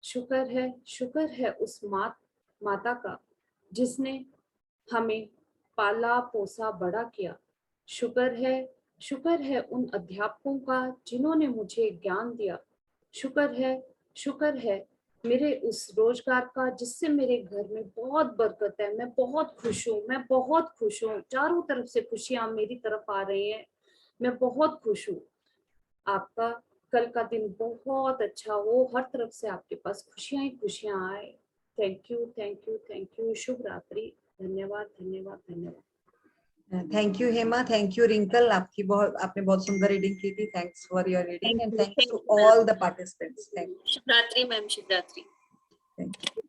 S2: शुक्र है उस माता का जिसने हमें पाला पोसा बड़ा किया। शुक्र है उन अध्यापकों का जिन्होंने मुझे ज्ञान दिया। शुक्र है मेरे उस रोजगार का जिससे मेरे घर में बहुत बरकत है। मैं बहुत खुश हूँ, चारों तरफ से खुशियां मेरी तरफ आ रही हैं, मैं बहुत खुश हूँ। आपका कल का दिन बहुत अच्छा हो, हर तरफ से आपके पास खुशियां ही खुशियां आए। Thank you. शुभ रात्रि। धन्यवाद धन्यवाद धन्यवाद।
S1: Thank you Hema, thank you Rinkal, आपने बहुत सुंदर रीडिंग की थी। Thanks for your reading and thanks to all the participants. Thank you.
S8: Shivratri ma'am, Shivratri.
S1: Thank you.